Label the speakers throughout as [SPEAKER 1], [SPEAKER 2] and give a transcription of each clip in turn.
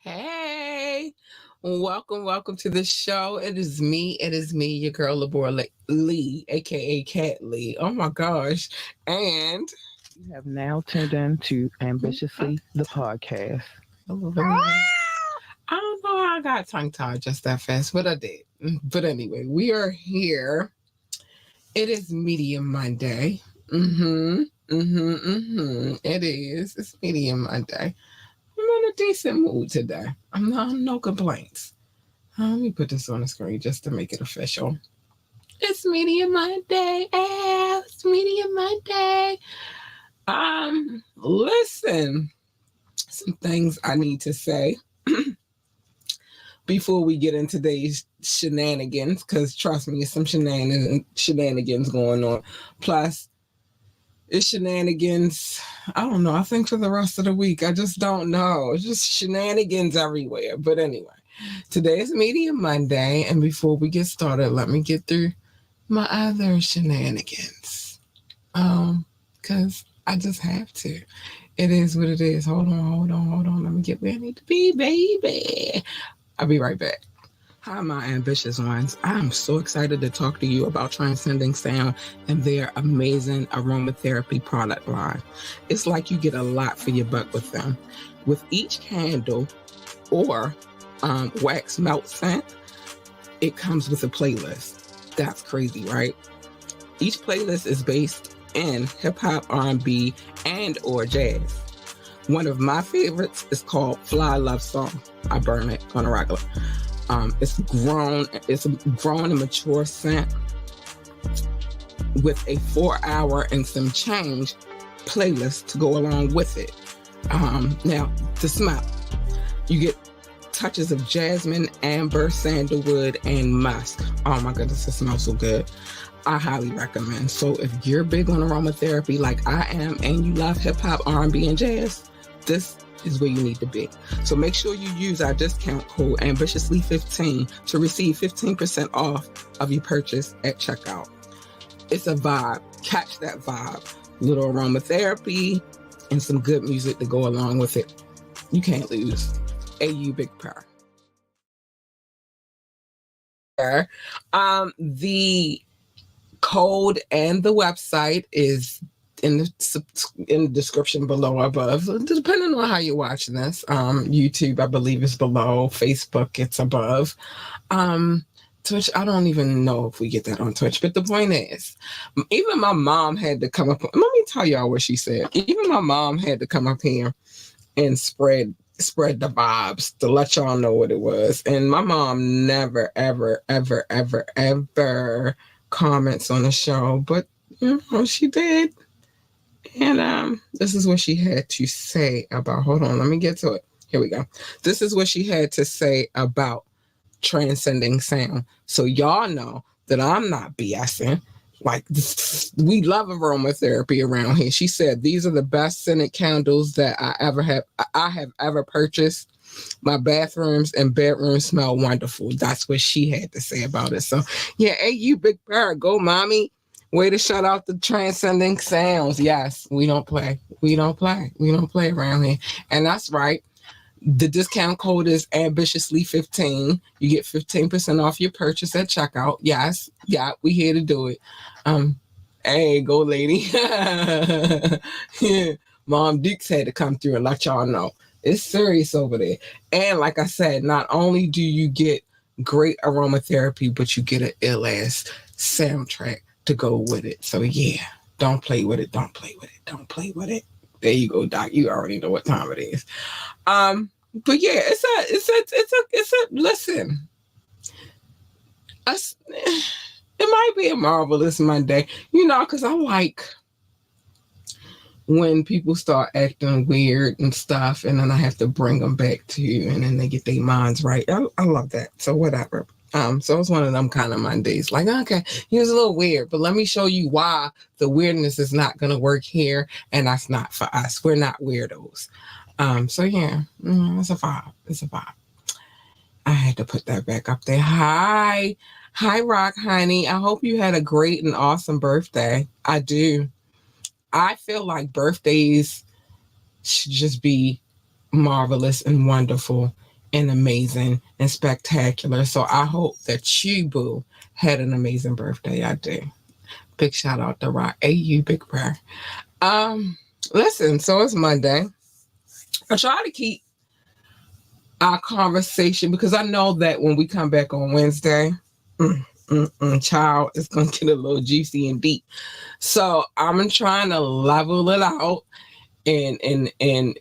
[SPEAKER 1] Hey, welcome to the show. It is me, your girl Labora Lee, aka Cat Lee. Oh my gosh. And
[SPEAKER 2] You have now tuned in to Ambitiously the podcast.
[SPEAKER 1] I don't know how I got tongue tied just that fast, but I did. But anyway, we are here. It is Medium Monday. It is. It's Medium Monday. I'm in a decent mood today. I'm not no complaints. Let me put this on the screen just to make it official. It's Media Monday. It's Media Monday. Listen, some things I need to say before we get into today's shenanigans, because trust me, some shenanigans going on. Plus, it's shenanigans. I don't know. I think for the rest of the week, I just don't know. It's just shenanigans everywhere. But anyway, today is Media Monday, and before we get started, let me get through my other shenanigans. Because I just have to. It is what it is. Hold on. Let me get where I need to be, baby. I'll be right back. Hi, my ambitious ones. I'm so excited to talk to you about Transcending Sound and their amazing aromatherapy product line. It's like you get a lot for your buck with them. With each candle or wax melt scent, it comes with a playlist. That's crazy, right? Each playlist is based in hip-hop, R&B, and or jazz. One of my favorites is called Fly Love Song. I burn it on a regular. It's a grown and mature scent with a 4-hour and some change playlist to go along with it. Now, the smell. You get touches of jasmine, amber, sandalwood, and musk. Oh my goodness, it smells so good. I highly recommend. So if you're big on aromatherapy like I am and you love hip-hop, R&B, and jazz, this is where you need to be. So make sure you use our discount code ambitiously15 to receive 15% off of your purchase at checkout. It's a vibe. Catch that vibe. Little aromatherapy and some good music to go along with it. You can't lose. AU Big Power. The code and the website is in the description below or above, depending on how you're watching this. YouTube, I believe, is below. Facebook, it's above. Twitch, I don't even know if we get that on Twitch, but the point is, even my mom had to come up. Let me tell y'all what she said. Even my mom had to come up here and spread the vibes to let y'all know what it was. And my mom never, ever comments on the show, but she did. And this is what she had to say about, hold on, let me get to it. Here we go. This is what she had to say about Transcending Sound. So y'all know that I'm not BSing. Like, we love aromatherapy around here. She said, these are the best scented candles that I have ever purchased. My bathrooms and bedrooms smell wonderful. That's what she had to say about it. So yeah, hey, you big parrot, go mommy. Way to shout out the Transcending Sounds. Yes, we don't play. We don't play around here. And that's right. The discount code is ambitiously15. You get 15% off your purchase at checkout. Yes. Yeah, we here to do it. Hey, go lady. Yeah. Mom Dukes had to come through and let y'all know. It's serious over there. And like I said, not only do you get great aromatherapy, but you get an ill-ass soundtrack to go with it. So yeah, don't play with it. There you go, Doc. You already know what time it is. But yeah, it's a listen. It might be a marvelous Monday, because I like when people start acting weird and stuff, and then I have to bring them back to you, and then they get their minds right. I love that. So whatever. So it's one of them kind of Mondays. Like, okay, he was a little weird, but let me show you why the weirdness is not going to work here, and that's not for us. We're not weirdos. So yeah, it's a vibe. It's a vibe. I had to put that back up there. Hi, Rock Honey. I hope you had a great and awesome birthday. I do. I feel like birthdays should just be marvelous and wonderful. and amazing and spectacular. So I hope that you, boo, had an amazing birthday. I do. Big shout out to Rock. AU, big prayer. Um, Listen, so it's Monday. I try to keep our conversation because I know that when we come back on Wednesday, child, it's gonna get a little juicy and deep. So I'm trying to level it out and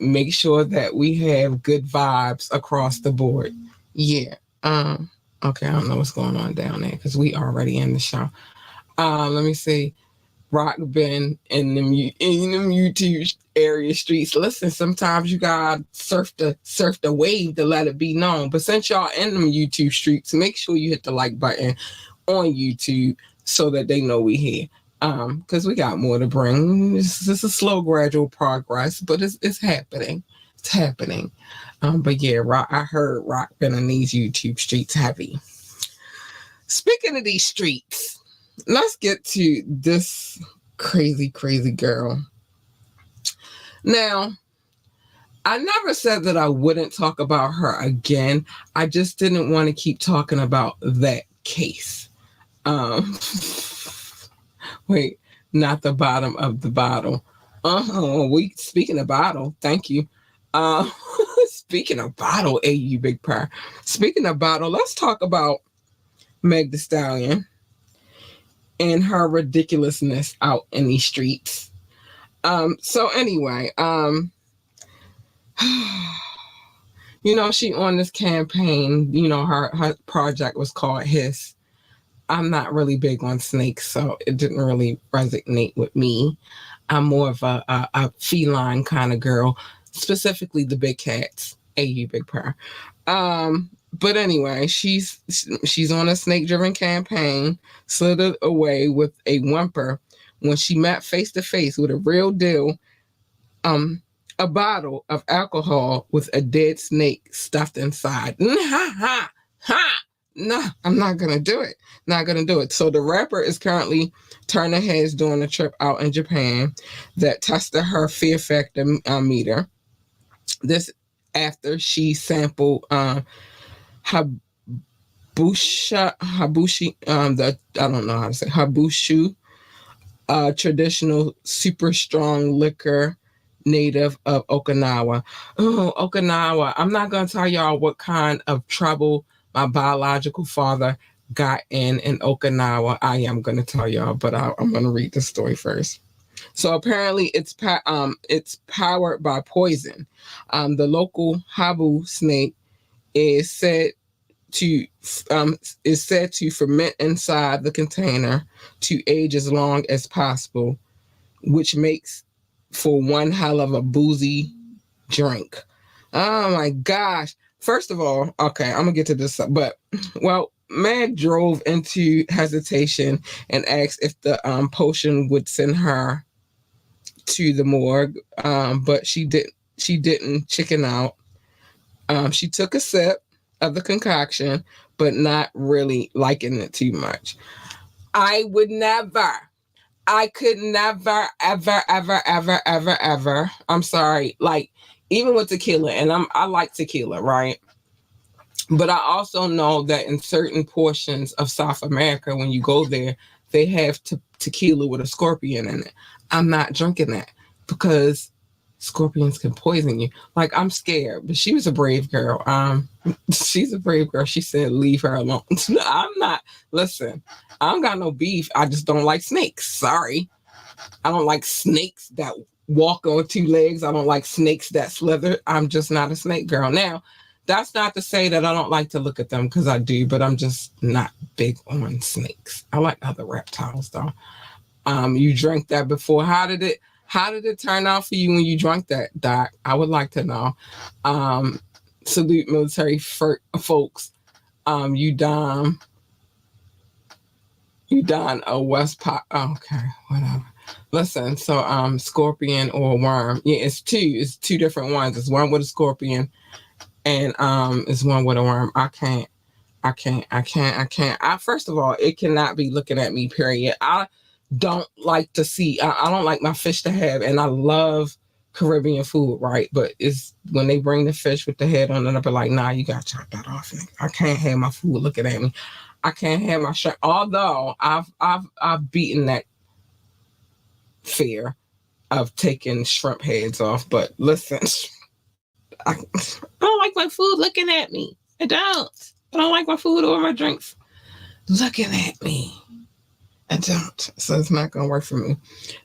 [SPEAKER 1] make sure that we have good vibes across the board. Yeah. Okay, I don't know what's going on down there because we already in the show. Let me see. Rock been in them YouTube area streets. Listen, sometimes you gotta surf the wave to let it be known. But since y'all in them YouTube streets, make sure you hit the like button on YouTube so that they know we here. Because we got more to bring. This is a slow, gradual progress, but it's happening. It's happening. But yeah, Rock. I heard Rock been in these YouTube streets heavy. Speaking of these streets, let's get to this crazy, crazy girl. Now, I never said that I wouldn't talk about her again. I just didn't want to keep talking about that case. Um, Wait, not the bottom of the bottle. We speaking of bottle. Thank you. Uh, Speaking of bottle, AU big prayer. Speaking of bottle, let's talk about Meg The Stallion and her ridiculousness out in these streets. So anyway, she on this campaign, her project was called Hiss. I'm not really big on snakes, so it didn't really resonate with me. I'm more of a feline kind of girl, specifically the big cats. AU big prayer. But anyway, she's on a snake-driven campaign, slithered away with a whimper when she met face to face with a real deal, a bottle of alcohol with a dead snake stuffed inside. Ha ha ha! No, I'm not gonna do it. Not gonna do it. So the rapper is currently turning heads during a trip out in Japan that tested her fear factor meter. This after she sampled habushi, the I don't know how to say habushu, traditional super strong liquor native of Okinawa. Oh, Okinawa. I'm not gonna tell y'all what kind of trouble my biological father got in Okinawa. I am gonna tell y'all, but I'm gonna read the story first. So apparently, it's powered by poison. The local habu snake is said to ferment inside the container to age as long as possible, which makes for one hell of a boozy drink. Oh my gosh! First of all, okay, I'm gonna get to this, but well, Meg drove into hesitation and asked if the potion would send her to the morgue, but she didn't. She didn't chicken out. She took a sip of the concoction, but not really liking it too much. I would never. I could never, ever, ever, ever, ever, ever. I'm sorry. Like even with tequila, and I like tequila, right? But I also know that in certain portions of South America, when you go there, they have tequila with a scorpion in it. I'm not drinking that because scorpions can poison you. Like I'm scared, but she was a brave girl. She's a brave girl. She said, "Leave her alone." I'm not. Listen, I don't got no beef. I just don't like snakes. Sorry, I don't like snakes that walk on two legs. I don't like snakes that slither. I'm just not a snake girl. Now, that's not to say that I don't like to look at them because I do, but I'm just not big on snakes. I like other reptiles though. You drank that before. How did it turn out for you when you drank that, Doc? I would like to know. Salute military folks. You done a West Pop. Okay, whatever. Listen, so scorpion or worm. Yeah, it's two. It's two different ones. It's one with a scorpion, and it's one with a worm. I first of all, it cannot be looking at me. Period. I don't like to see. I don't like my fish to have, and I love Caribbean food, right? But it's when they bring the fish with the head on it, I'll be like, nah, you gotta chop that off. I can't have my food looking at me. I can't have my shrimp. Although I've beaten that fear of taking shrimp heads off. But listen, I don't like my food looking at me. I don't. I don't like my food or my drinks looking at me. I don't. So it's not gonna work for me.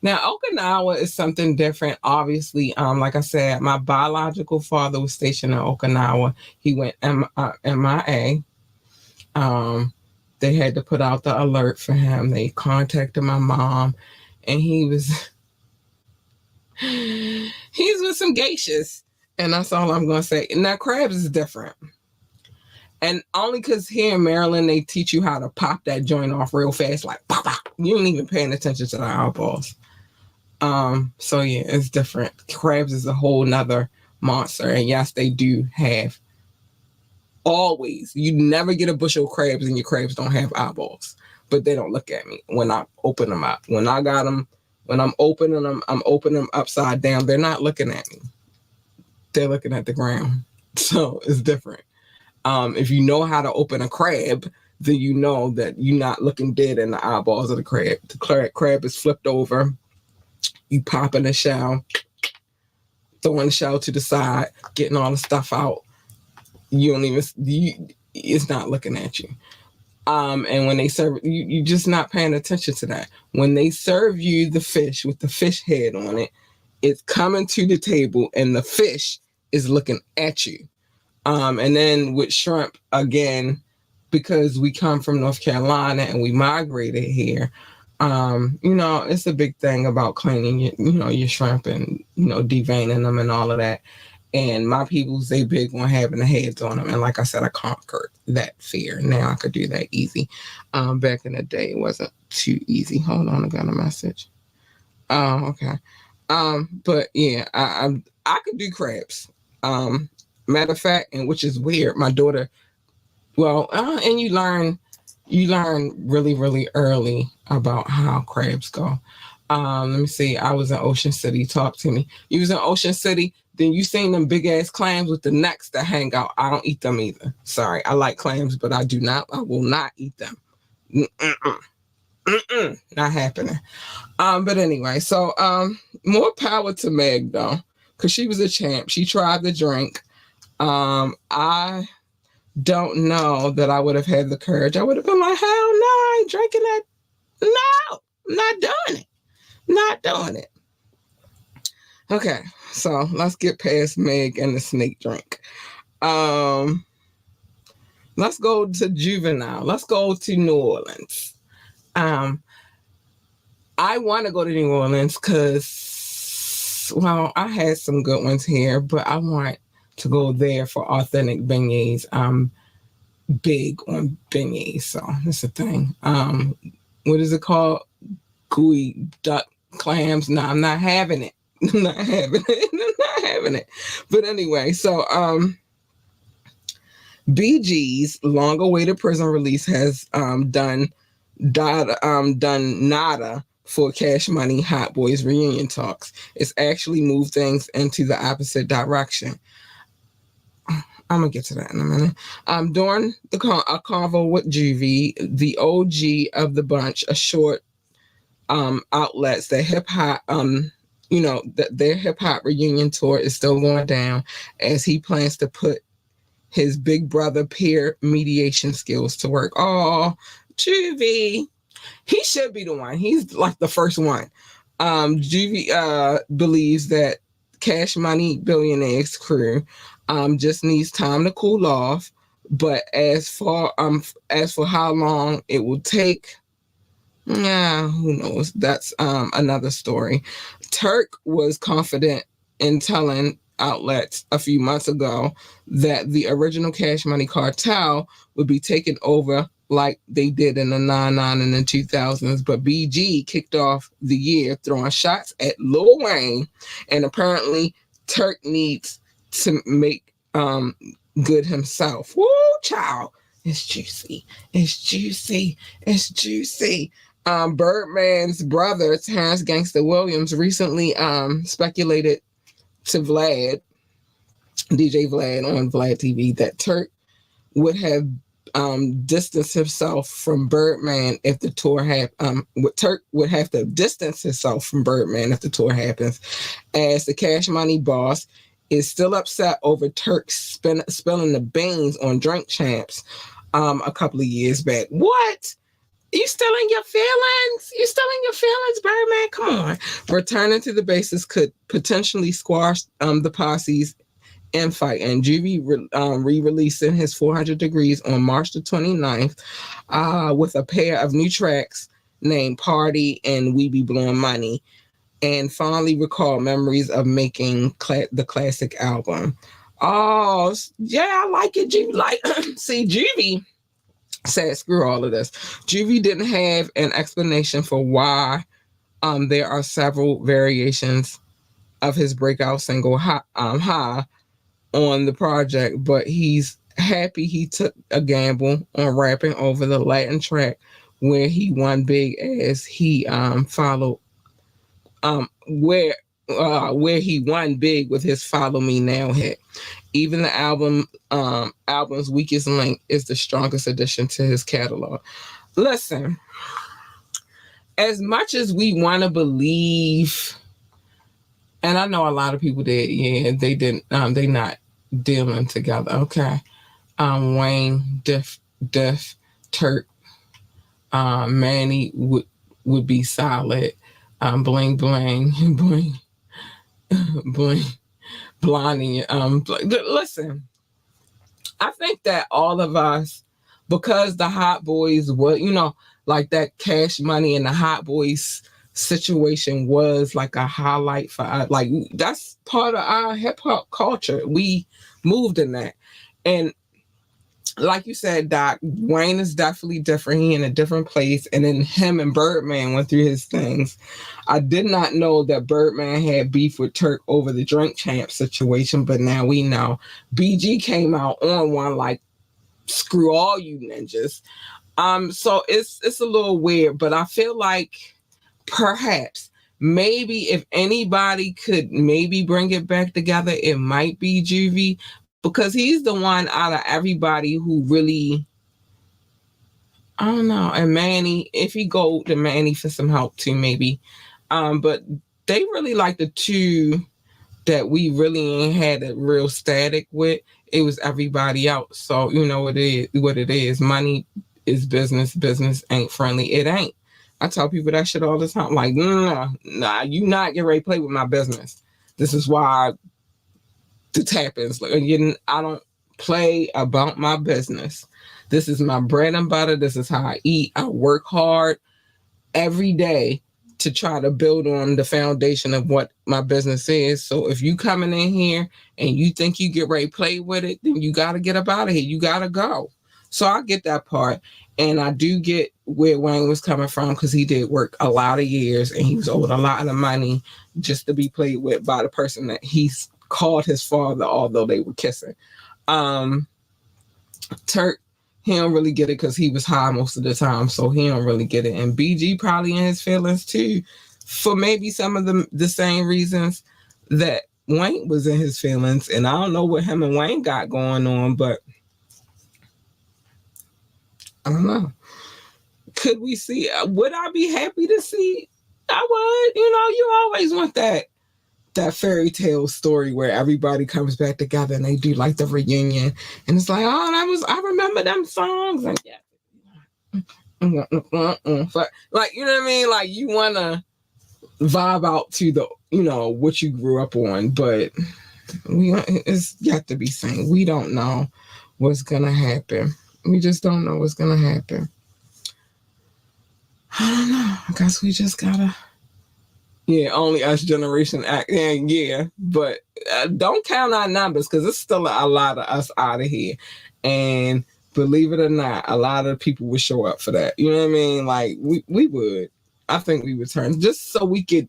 [SPEAKER 1] Now Okinawa is something different. Obviously, like I said, my biological father was stationed in Okinawa. He went MIA. Um, they had to put out the alert for him. They contacted my mom, and he's with some geishas, and that's all I'm gonna say. Now crabs is different. And only because here in Maryland, they teach you how to pop that joint off real fast, like pop, pop. You ain't even paying attention to the eyeballs. So yeah, it's different. Crabs is a whole nother monster. And yes, they do have always. You never get a bushel of crabs and your crabs don't have eyeballs. But they don't look at me when I open them up. When I got them, when I'm opening them upside down. They're not looking at me. They're looking at the ground. So it's different. If you know how to open a crab, then you know that you're not looking dead in the eyeballs of the crab. The crab is flipped over. You pop in the shell, throwing the shell to the side, getting all the stuff out. You don't even, it's not looking at you. And when they serve, you're just not paying attention to that. When they serve you the fish with the fish head on it, it's coming to the table and the fish is looking at you. And then with shrimp, again, because we come from North Carolina and we migrated here, it's a big thing about cleaning your shrimp and, deveining them and all of that. And my peoples, they big on having the heads on them. And like I said, I conquered that fear. Now I could do that easy. Back in the day, it wasn't too easy. Hold on, I got a message. Oh, okay. But yeah, I could do crabs. Matter of fact, and which is weird, my daughter. Well, and you learn really, really early about how crabs go. Let me see. I was in Ocean City. Talk to me. You was in Ocean City. Then you seen them big ass clams with the necks that hang out. I don't eat them either. Sorry, I like clams, but I do not. I will not eat them. Mm-mm. Mm-mm. Not happening. But anyway, so more power to Meg though, because she was a champ. She tried the drink. I don't know that I would have had the courage. I would have been like, hell no, I ain't drinking that. No, I'm not doing it. Not doing it. Okay, so let's get past Meg and the snake drink. Let's go to Juvenile. Let's go to New Orleans. I want to go to New Orleans because, well, I had some good ones here, but I want to go there for authentic beignets. I'm big on beignets, so that's the thing. What is it called? Gooey duck clams. No, I'm not having it. I'm not having it. I'm not having it. But anyway, so BG's long-awaited prison release has done nada for Cash Money Hot Boys reunion talks. It's actually moved things into the opposite direction. I'm gonna get to that in a minute. During a convo with Juvie, the OG of the bunch, assured outlets that hip hop, that their hip hop reunion tour is still going down, as he plans to put his big brother peer mediation skills to work. Oh, Juvie. He should be the one. He's like the first one. Juvie believes that Cash Money Billionaires crew just needs time to cool off. But as for how long it will take, yeah, who knows? That's another story. Turk was confident in telling outlets a few months ago that the original Cash Money cartel would be taken over like they did in the 99 and the 2000s. But BG kicked off the year throwing shots at Lil Wayne, and apparently Turk needs to make good himself. Woo, child. It's juicy. It's juicy. It's juicy. Birdman's brother, Terrence Gangsta Williams, recently speculated to Vlad, DJ Vlad on Vlad TV, that Turk would have distanced himself from Birdman if the tour had Turk would have to distance himself from Birdman if the tour happens, as the Cash Money boss is still upset over Turk spilling the beans on Drink Champs a couple of years back. What? You still in your feelings? You still in your feelings, Birdman? Come on. Returning to the bases could potentially squash the posse's infight. And Juvie re-releasing his 400 Degrees on March the 29th with a pair of new tracks named Party and We Be Blowing Money, and fondly recall memories of making the classic album. Oh, yeah, I like it. Juvie, like, see, Juvie said, screw all of this. Juvie didn't have an explanation for why there are several variations of his breakout single High on the project, but he's happy he took a gamble on rapping over the Latin track where he won big, as he followed where he won big with his Follow Me Now hit. Even the album's weakest link is the strongest addition to his catalog. Listen, as much as we want to believe, and I know a lot of people did, yeah, they didn't, they not dealing together. Okay. Wayne, Def, Turk, Manny would be solid. Bling, bling, bling, bling, blondie. Listen, I think that all of us, because the Hot Boys were, like that Cash Money and the Hot Boys situation was like a highlight for us. Like, that's part of our hip hop culture. We moved in that. And like you said, Doc, Wayne is definitely different. He in a different place. And then him and Birdman went through his things. I did not know that Birdman had beef with Turk over the Drink Champ situation, but now we know. BG came out on one like, screw all you ninjas. So it's a little weird, but I feel like perhaps maybe if anybody could maybe bring it back together, it might be Juvie, because he's the one out of everybody who really, I don't know. And Manny, if he go to Manny for some help too, maybe. But they really like the two that we really ain't had a real static with. It was everybody else. So you know what it is. Money is business. Business ain't friendly. It ain't. I tell people that shit all the time. Like, nah, you not get ready to play with my business. This is why this happens. Like, I don't play about my business. This is my bread and butter. This is how I eat. I work hard every day to try to build on the foundation of what my business is. So if you coming in here and you think you get ready to play with it, then you got to get up out of here. You got to go. So I get that part. And I do get where Wayne was coming from, because he did work a lot of years and he was owed a lot of money just to be played with by the person that he's called his father, although they were kissing. Turk, he don't really get it because he was high most of the time, so he don't really get it. And BG probably in his feelings too, for maybe some of the same reasons that Wayne was in his feelings. And I don't know what him and Wayne got going on, but I don't know. Could we see? Would I be happy to see? I would. You always want that fairy tale story where everybody comes back together and they do like the reunion, and it's like, oh, I remember them songs, and yeah, like, you know what I mean? Like, you wanna vibe out to the what you grew up on, but it's got to be seen. We don't know what's gonna happen. We just don't know what's gonna happen. I don't know. I guess we just gotta. Yeah, only us generation act. Yeah, but don't count our numbers, because it's still a lot of us out of here. And believe it or not, a lot of people would show up for that. You know what I mean? Like, we would. I think we would turn just so we could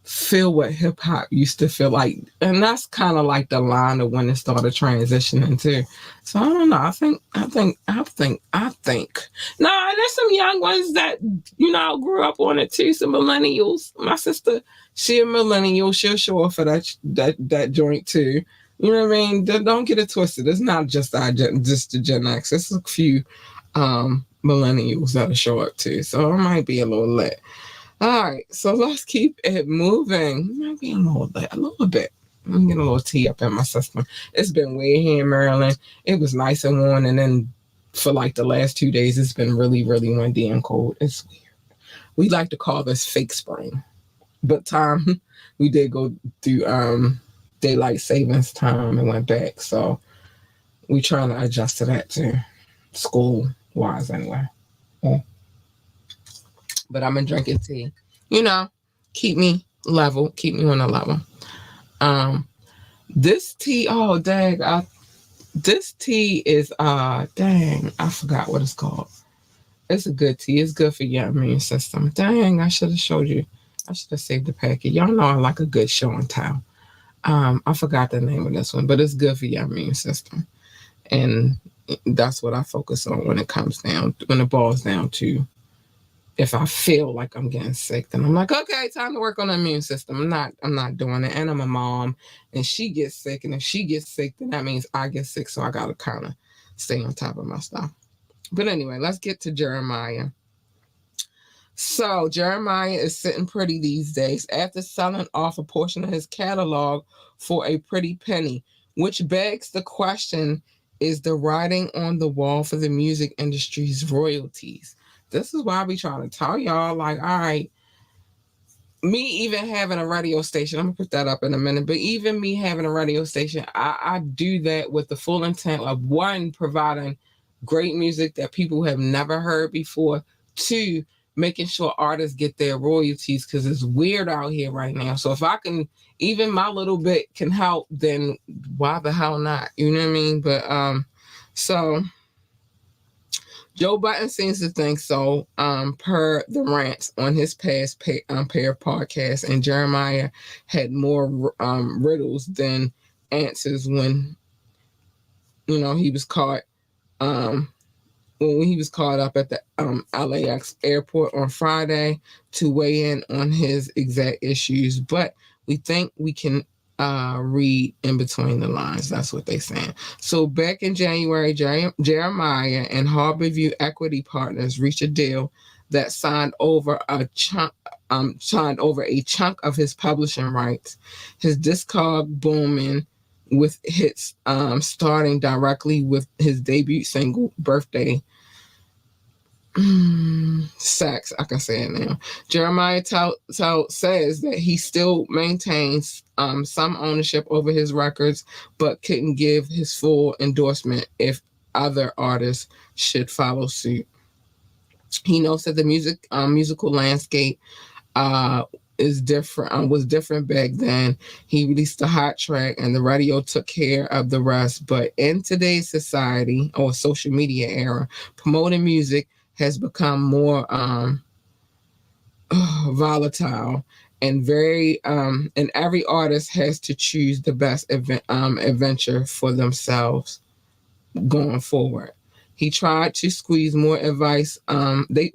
[SPEAKER 1] feel what hip hop used to feel like, and that's kind of like the line of when it started transitioning too. So I don't know. I think. No, there's some young ones that grew up on it too. Some millennials. My sister, she a millennial. She'll show up for that joint too. You know what I mean? Don't get it twisted. It's not just just the Gen X. It's a few millennials that'll show up too. So it might be a little lit. All right, so let's keep it moving. Maybe a little bit. I'm getting a little tea up in my system. It's been way here in Maryland. It was nice and warm, and then for like the last 2 days, it's been really, really windy and cold. It's weird. We like to call this fake spring, but we did go through daylight savings time and went back, so we trying to adjust to that too, school wise anyway. Yeah. But I've been drinking tea. You know, keep me level, keep me on a level. Um, this tea, oh dang, this tea is dang, I forgot what it's called. It's a good tea. It's good for your immune system. Dang, I should have showed you. I should have saved the packet. Y'all know I like a good show and tell. I forgot the name of this one, but it's good for your immune system, and that's what I focus on when it boils down to if I feel like I'm getting sick, then I'm like, okay, time to work on the immune system. I'm not doing it. And I'm a mom and she gets sick. And if she gets sick, then that means I get sick. So I gotta kind of stay on top of my stuff. But anyway, let's get to Jeremiah. So Jeremiah is sitting pretty these days after selling off a portion of his catalog for a pretty penny, which begs the question, is the writing on the wall for the music industry's royalties? This is why I be trying to tell y'all, like, all right, me even having a radio station, I'm gonna put that up in a minute, but even me having a radio station, I do that with the full intent of one, providing great music that people have never heard before, two, making sure artists get their royalties because it's weird out here right now. So if I can, even my little bit can help, then why the hell not? You know what I mean? But so Joe Button seems to think so, per the rants on his past pair podcast, and Jeremiah had more riddles than answers when he was caught when he was caught up at the LAX airport on Friday to weigh in on his exact issues. But we think we can read in between the lines. That's what they're saying. So back in January, Jeremiah and Harborview Equity Partners reached a deal that signed over a chunk of his publishing rights. His discog booming with hits starting directly with his debut single Birthday. Sax, I can say it now. Jeremiah says that he still maintains some ownership over his records, but couldn't give his full endorsement if other artists should follow suit. He notes that the musical landscape is different. Was different back then. He released a hot track, and the radio took care of the rest. But in today's society or social media era, promoting music has become more volatile, and every artist has to choose the best adventure for themselves going forward. He tried to squeeze more advice. They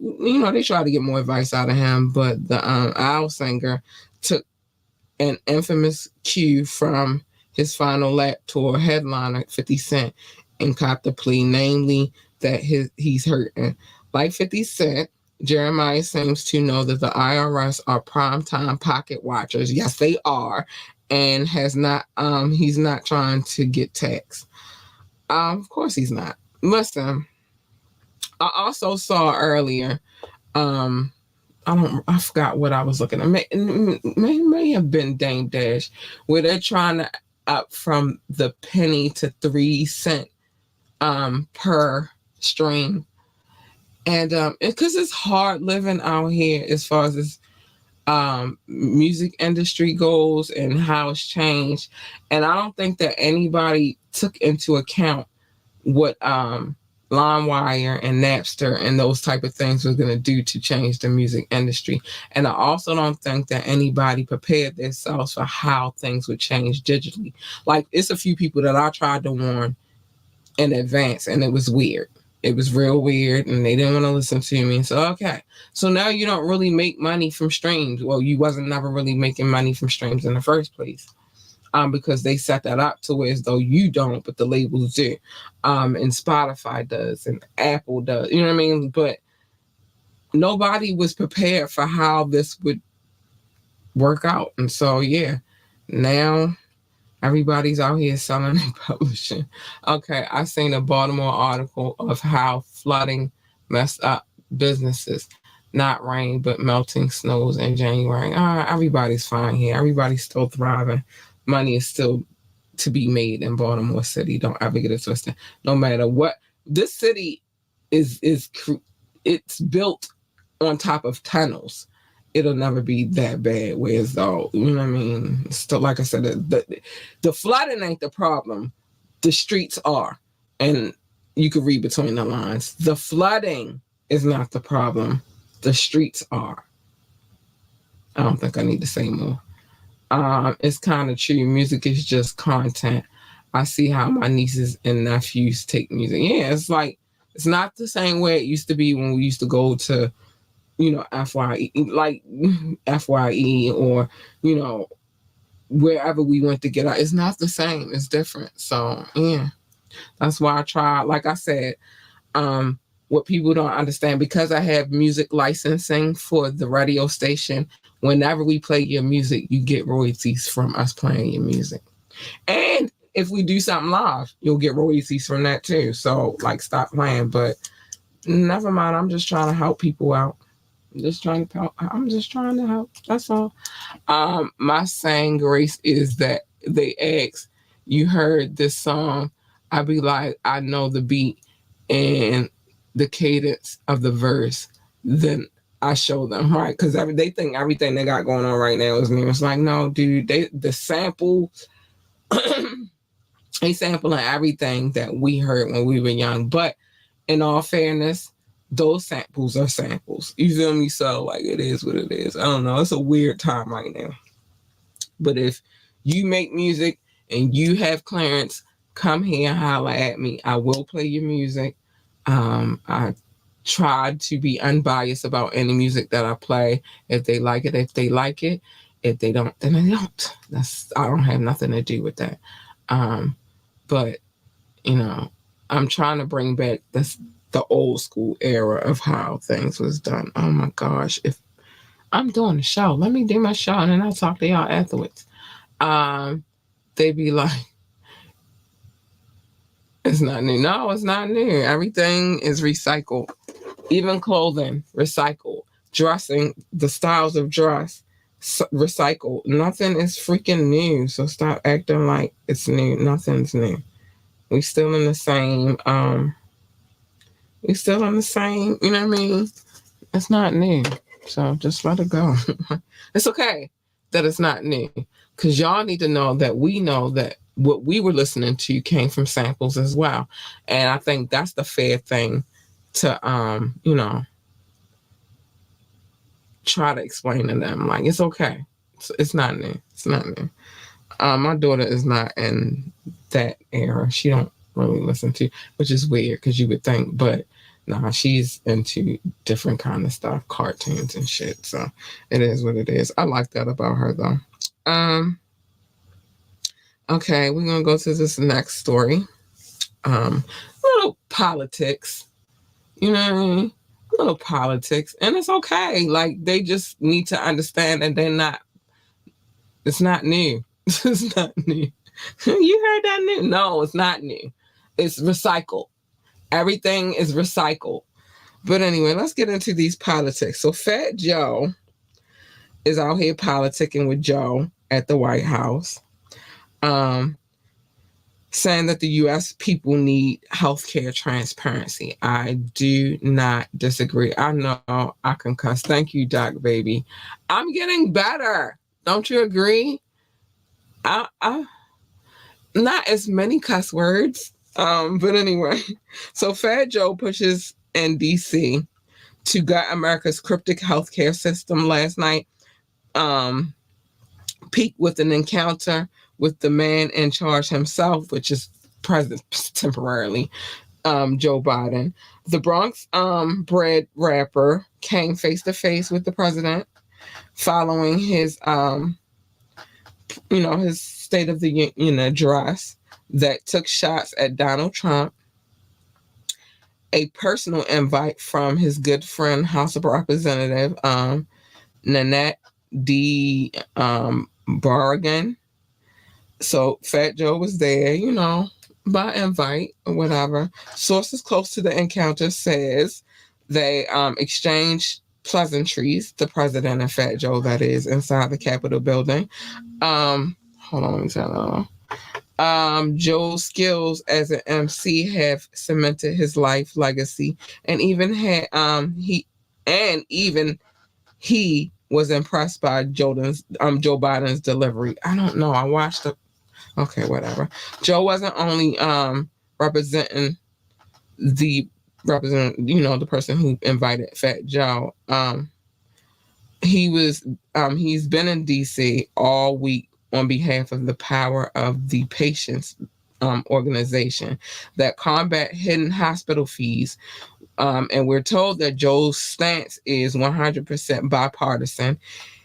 [SPEAKER 1] tried to get more advice out of him, but the Owl singer took an infamous cue from his final lap tour headliner 50 Cent and caught the plea, namely that he's hurting. Like 50 Cent, Jeremiah seems to know that the IRS are primetime pocket watchers. Yes, they are, and he's not trying to get taxed. Of course he's not. Listen, I also saw earlier, I forgot what I was looking at. May have been Dame Dash, where they're trying to up from the penny to 3 cent per stream. And because it's hard living out here as far as this music industry goes and how it's changed. And I don't think that anybody took into account what LimeWire and Napster and those type of things was going to do to change the music industry. And I also don't think that anybody prepared themselves for how things would change digitally. Like, it's a few people that I tried to warn in advance, and it was weird. It was real weird, and they didn't want to listen to me. So, okay. So now you don't really make money from streams. Well, you wasn't never really making money from streams in the first place. Because they set that up to where as though you don't, but the labels do. And Spotify does, and Apple does. You know what I mean? But nobody was prepared for how this would work out. And so, yeah, now everybody's out here selling and publishing. Okay, I seen a Baltimore article of how flooding messed up businesses. Not rain, but melting snows in January. Everybody's fine here. Everybody's still thriving. Money is still to be made in Baltimore City. Don't ever get it twisted. No matter what, this city is it's built on top of tunnels. It'll never be that bad. Whereas though, you know what I mean? Still, like I said, the flooding ain't the problem. The streets are, and you can read between the lines. The flooding is not the problem. The streets are. I don't think I need to say more. It's kind of true. Music is just content. I see how my nieces and nephews take music. Yeah, it's like it's not the same way it used to be when we used to go to, FYE, like FYE, or wherever we went to get out. It's not the same. It's different. So yeah, that's why I try. Like I said, what people don't understand, because I have music licensing for the radio station. Whenever we play your music, you get royalties from us playing your music. And if we do something live, you'll get royalties from that too. So, like, stop playing. But never mind. I'm just trying to help people out. I'm just trying to help. That's all. My saying grace is that they ask, you heard this song? I be like, I know the beat and the cadence of the verse. Then I show them, right? Because they think everything they got going on right now is new. It's like, no, dude, the sample, they sampling everything that we heard when we were young. But in all fairness, those samples are samples. You feel me? So, like, it is what it is. I don't know. It's a weird time right now. But if you make music and you have clearance, come here and holler at me. I will play your music. I try to be unbiased about any music that I play. If they like it, if they like it. If they don't, then they don't. I don't have nothing to do with that. But I'm trying to bring back the old school era of how things was done. Oh my gosh! If I'm doing a show, let me do my show and then I'll talk to y'all afterwards. They be like, it's not new. No, it's not new. Everything is recycled. Even clothing, recycled. Dressing, the styles of dress, recycled. Nothing is freaking new. So stop acting like it's new. Nothing's new. We still in the same. We still in the same. You know what I mean? It's not new. So just let it go. It's okay that it's not new, because y'all need to know that we know that what we were listening to came from samples as well. And I think that's the fair thing to try to explain to them. Like, it's okay. It's not new. It's not new. My daughter is not in that era. She don't really listen to, which is weird because you would think, but nah, she's into different kind of stuff, cartoons and shit. So it is what it is. I like that about her though. Okay, we're gonna go to this next story. Little politics. You know what I mean? Little politics. And it's okay. Like, they just need to understand that it's not new. It's not new. You heard that new? No, it's not new. It's recycled. Everything is recycled. But anyway, let's get into these politics. So Fat Joe is out here politicking with Joe at the White House, saying that the U.S. people need healthcare transparency. I do not disagree. I know I can cuss. Thank you, Doc Baby. I'm getting better. Don't you agree? I not as many cuss words. But anyway, so Fat Joe pushes in DC to gut America's cryptic healthcare system last night. Um, peaked with an encounter with the man in charge himself, which is president temporarily, Joe Biden. The Bronx bred rapper came face to face with the president following his his State of the Union address that took shots at Donald Trump. A personal invite from his good friend, House of Representative Nanette D. Barragan. So Fat Joe was there, by invite or whatever. Sources close to the encounter says they exchanged pleasantries, the president and Fat Joe, that is, inside the Capitol building. Hold on, let me tell you. Joe's skills as an MC have cemented his life legacy, and even he was impressed by Joe Biden's delivery. I don't know. I watched the. Okay, whatever. Joe wasn't only representing the person who invited Fat Joe. He's been in DC all week on behalf of the Power of the Patients organization that combat hidden hospital fees. And we're told that Joe's stance is 100% bipartisan.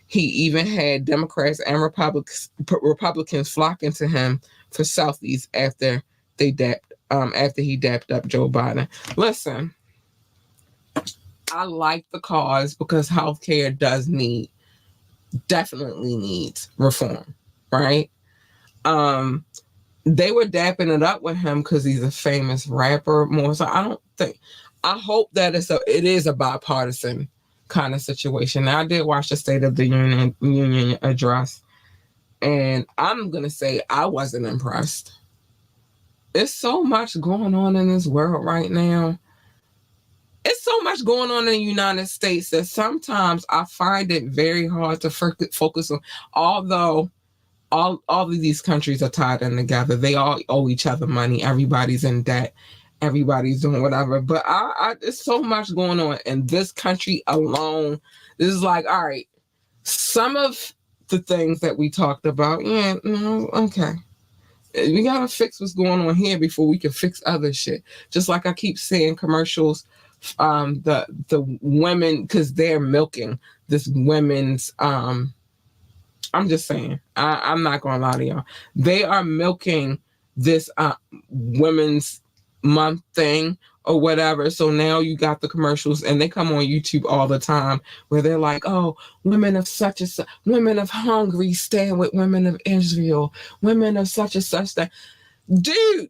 [SPEAKER 1] He even had Democrats and Republicans flocking to him for selfies after he dapped up Joe Biden. Listen, I like the cause because healthcare definitely needs reform, right? They were dapping it up with him because he's a famous rapper more. So I hope that it is a bipartisan kind of situation. Now, I did watch the State of the Union address, and I'm gonna say I wasn't impressed. There's so much going on in this world right now. It's so much going on in the United States that sometimes I find it very hard to focus on. Although all of these countries are tied in together, they all owe each other money. Everybody's in debt. Everybody's doing whatever. But there's so much going on in this country alone. This is like, all right, some of the things that we talked about, yeah, okay. We gotta fix what's going on here before we can fix other shit. Just like I keep saying commercials, the women, because they're milking this women's I'm just saying, I'm not gonna lie to y'all. They are milking this women's month thing or whatever. So now you got the commercials, and they come on YouTube all the time where they're like, "Oh, women of such and such, women of Hungary stand with women of Israel, women of such and such." That, dude,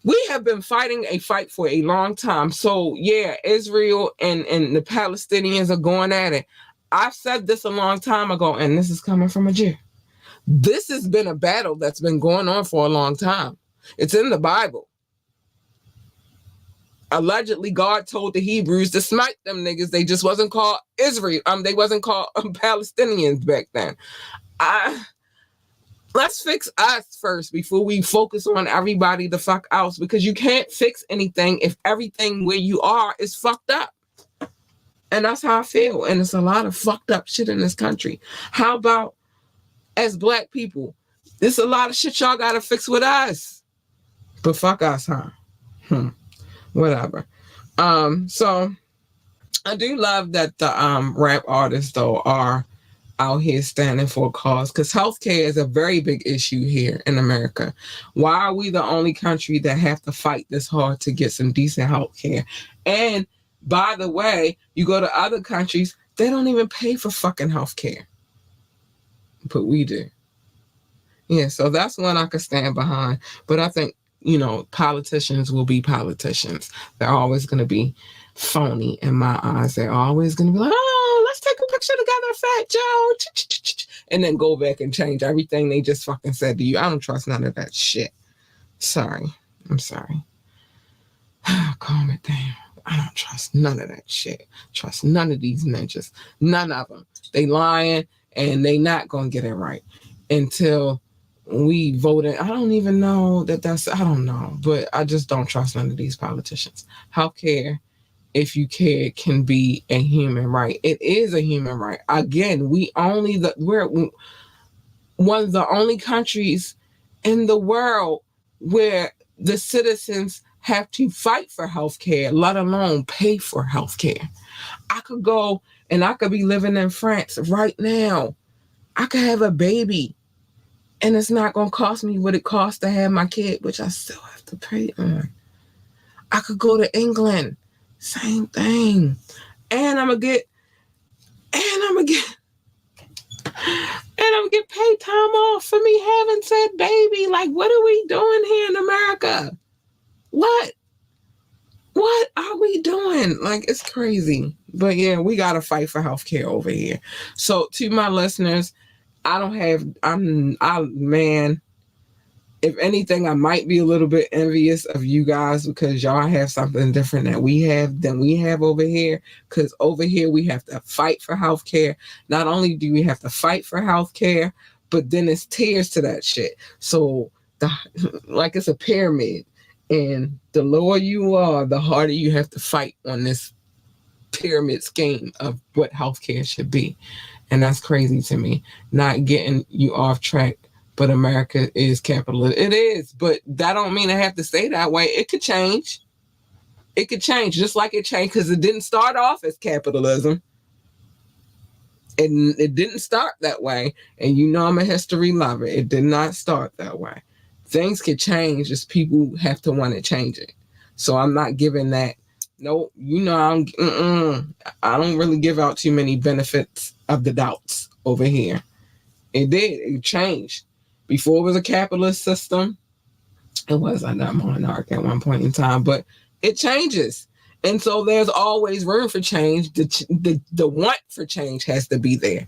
[SPEAKER 1] we have been fighting a fight for a long time. So yeah, Israel and the Palestinians are going at it. I've said this a long time ago, and this is coming from a Jew. This has been a battle that's been going on for a long time. It's in the Bible. Allegedly, God told the Hebrews to smite them niggas. They just wasn't called Israel. They wasn't called Palestinians back then. Let's fix us first before we focus on everybody the fuck else, because you can't fix anything if everything where you are is fucked up. And that's how I feel. And it's a lot of fucked up shit in this country. How about as Black people? There's a lot of shit y'all gotta fix with us. But fuck us, huh? Whatever. So I do love that the rap artists though are out here standing for a cause, because healthcare is a very big issue here in America. Why are we the only country that have to fight this hard to get some decent healthcare? And by the way, you go to other countries, they don't even pay for fucking healthcare, but we do. Yeah, so that's one I could stand behind. But I think, politicians will be politicians. They're always going to be phony in my eyes. They're always going to be like, "Oh, let's take a picture together, Fat Joe," and then go back and change everything they just fucking said to you. I don't trust none of that shit. Sorry. I'm sorry. Calm it down. I don't trust none of that shit. Trust none of these ninjas. None of them. They lying, and they not going to get it right until we voted. I don't even know I don't know, but I just don't trust none of these politicians. Healthcare, if you care, can be a human right. It is a human right. Again, we're one of the only countries in the world where the citizens have to fight for healthcare, let alone pay for healthcare. I could go and I could be living in France right now. I could have a baby and it's not going to cost me what it costs to have my kid, which I still have to pay on. I could go to England, same thing. And I'm going to get, and I'm going to get, and I'm get paid time off for me having said baby. Like, what are we doing here in America? What? What are we doing? Like, it's crazy. But yeah, we got to fight for healthcare over here. So to my listeners, man, if anything, I might be a little bit envious of you guys because y'all have something different that we have than we have over here. Because over here, we have to fight for healthcare. Not only do we have to fight for healthcare, but then it's tiers to that shit. So, like it's a pyramid. And the lower you are, the harder you have to fight on this pyramid scheme of what healthcare should be. And that's crazy to me. Not getting you off track, but America is capitalist. It is, but that don't mean I have to stay that way. It could change. It could change, just like it changed, because it didn't start off as capitalism. And it didn't start that way. And you know I'm a history lover. It did not start that way. Things could change, just people have to want to change it. So I'm not giving that. No, you know I don't really give out too many benefits of the doubts over here. It did. It changed. Before it was a capitalist system, it was like that monarch at one point in time, but it changes. And so there's always room for change. The want for change has to be there.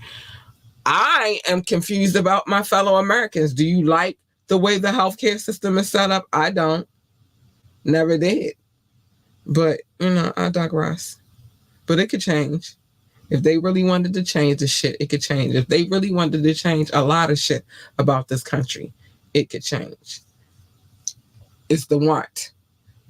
[SPEAKER 1] I am confused about my fellow Americans. Do you like the way the healthcare system is set up? I don't. Never did. But, I digress. But it could change. If they really wanted to change the shit, it could change. If they really wanted to change a lot of shit about this country, it could change. It's the want.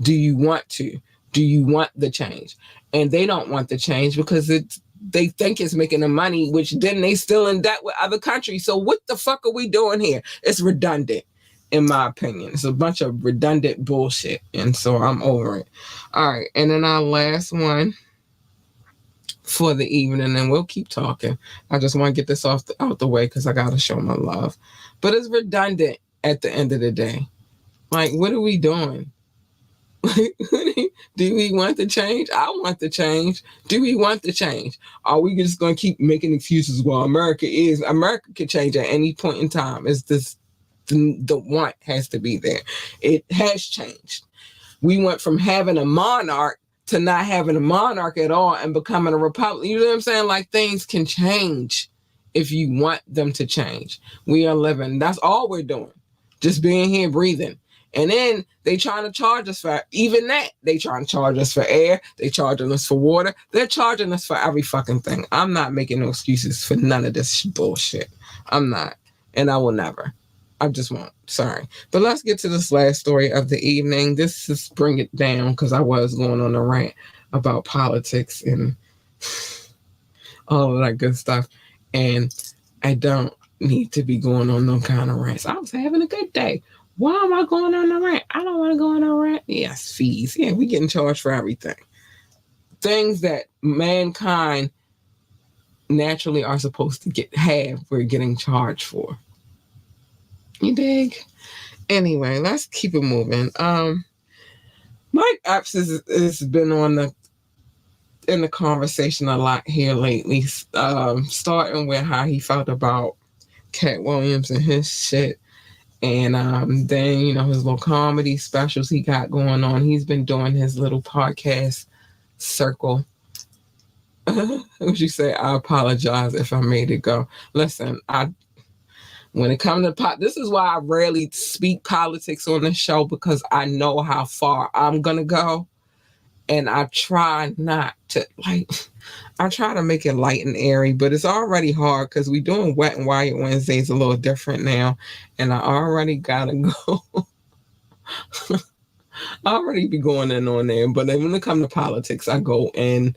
[SPEAKER 1] Do you want to? Do you want the change? And they don't want the change because they think it's making them money, which then they still in debt with other countries. So what the fuck are we doing here? It's redundant, in my opinion. It's a bunch of redundant bullshit. And so I'm over it. All right. And then our last one for the evening, and we'll keep talking. I just want to get this out the way because I got to show my love. But it's redundant at the end of the day. Like, what are we doing? Do we want the change? I want the change. Do we want the change? Are we just going to keep making excuses? Well, America could change at any point in time. It's this, the want has to be there. It has changed. We went from having a monarch to not having a monarch at all and becoming a republic. You know what I'm saying? Like, things can change if you want them to change. We are living. That's all we're doing. Just being here, breathing. And then they trying to charge us for even that. They trying to charge us for air. They charging us for water. They're charging us for every fucking thing. I'm not making no excuses for none of this bullshit. I'm not. And I will never. I just won't. Sorry. But let's get to this last story of the evening. This is bring it down because I was going on a rant about politics and all of that good stuff. And I don't need to be going on no kind of rants. I was having a good day. Why am I going on a rant? I don't want to go on a rant. Yes, fees. Yeah, we getting charged for everything. Things that mankind naturally are supposed to have, we're getting charged for. You dig? Anyway, let's keep it moving. Mike Epps has been in the conversation a lot here lately. Starting with how he felt about Cat Williams and his shit. And then, his little comedy specials he got going on. He's been doing his little podcast circle. Would you say, I apologize if I made it go. Listen, when it comes to this is why I rarely speak politics on this show, because I know how far I'm going to go. And I try not to, I try to make it light and airy, but it's already hard because we're doing Wet and Wired Wednesdays a little different now, and I already gotta go. I already be going in on there, but then when it comes to politics, I go in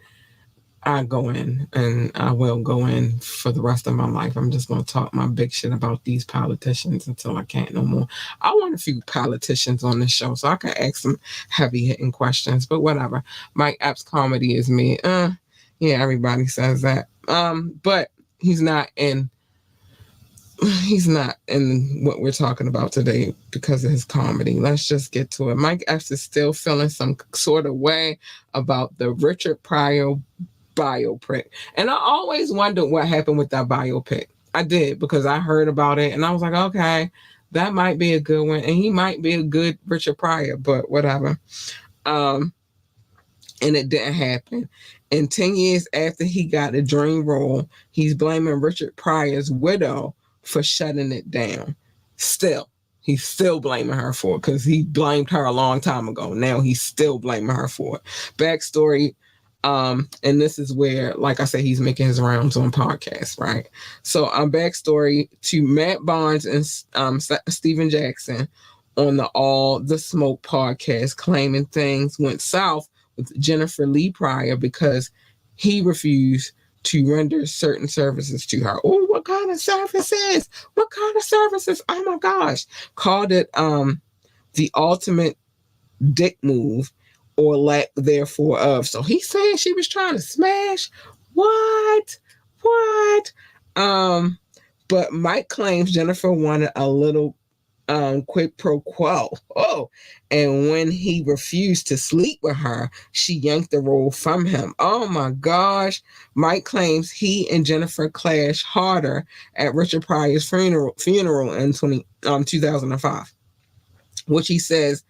[SPEAKER 1] and I will go in for the rest of my life. I'm just going to talk my big shit about these politicians until I can't no more. I want a few politicians on this show so I can ask some heavy hitting questions, but whatever. Mike Epps comedy is me. Yeah, everybody says that. But he's not in he's not in what we're talking about today because of his comedy. Let's just get to it. Mike Epps is still feeling some sort of way about the Richard Pryor biopic. And I always wondered what happened with that biopic. I did because I heard about it and I was like, okay, that might be a good one. And he might be a good Richard Pryor, but whatever. Um, and it didn't happen. And 10 years after he got a dream role, he's blaming Richard Pryor's widow for shutting it down. Still, he's still blaming her for it because he blamed her a long time ago. Now he's still blaming her for it. Backstory, and this is where, like I said, he's making his rounds on podcasts, right? So, backstory to Matt Barnes and Steven Jackson on the All the Smoke podcast, claiming things went south with Jennifer Lee Pryor because he refused to render certain services to her. Oh, what kind of services? What kind of services? Oh my gosh. Called it the ultimate dick move or lack therefore of. So he's saying she was trying to smash. What? What? But Mike claims Jennifer wanted a little quid pro quo. Oh, and when he refused to sleep with her, she yanked the role from him. Oh my gosh. Mike claims he and Jennifer clashed harder at Richard Pryor's funeral in 2005, which he says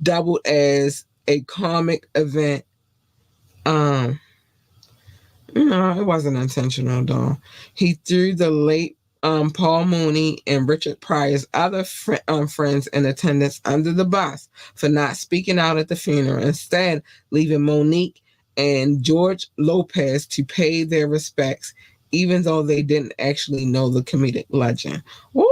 [SPEAKER 1] doubled as a comic event. No, it wasn't intentional though. He threw the late Paul Mooney and Richard Pryor's other friends in attendance under the bus for not speaking out at the funeral, instead leaving Monique and George Lopez to pay their respects, even though they didn't actually know the comedic legend. Woo!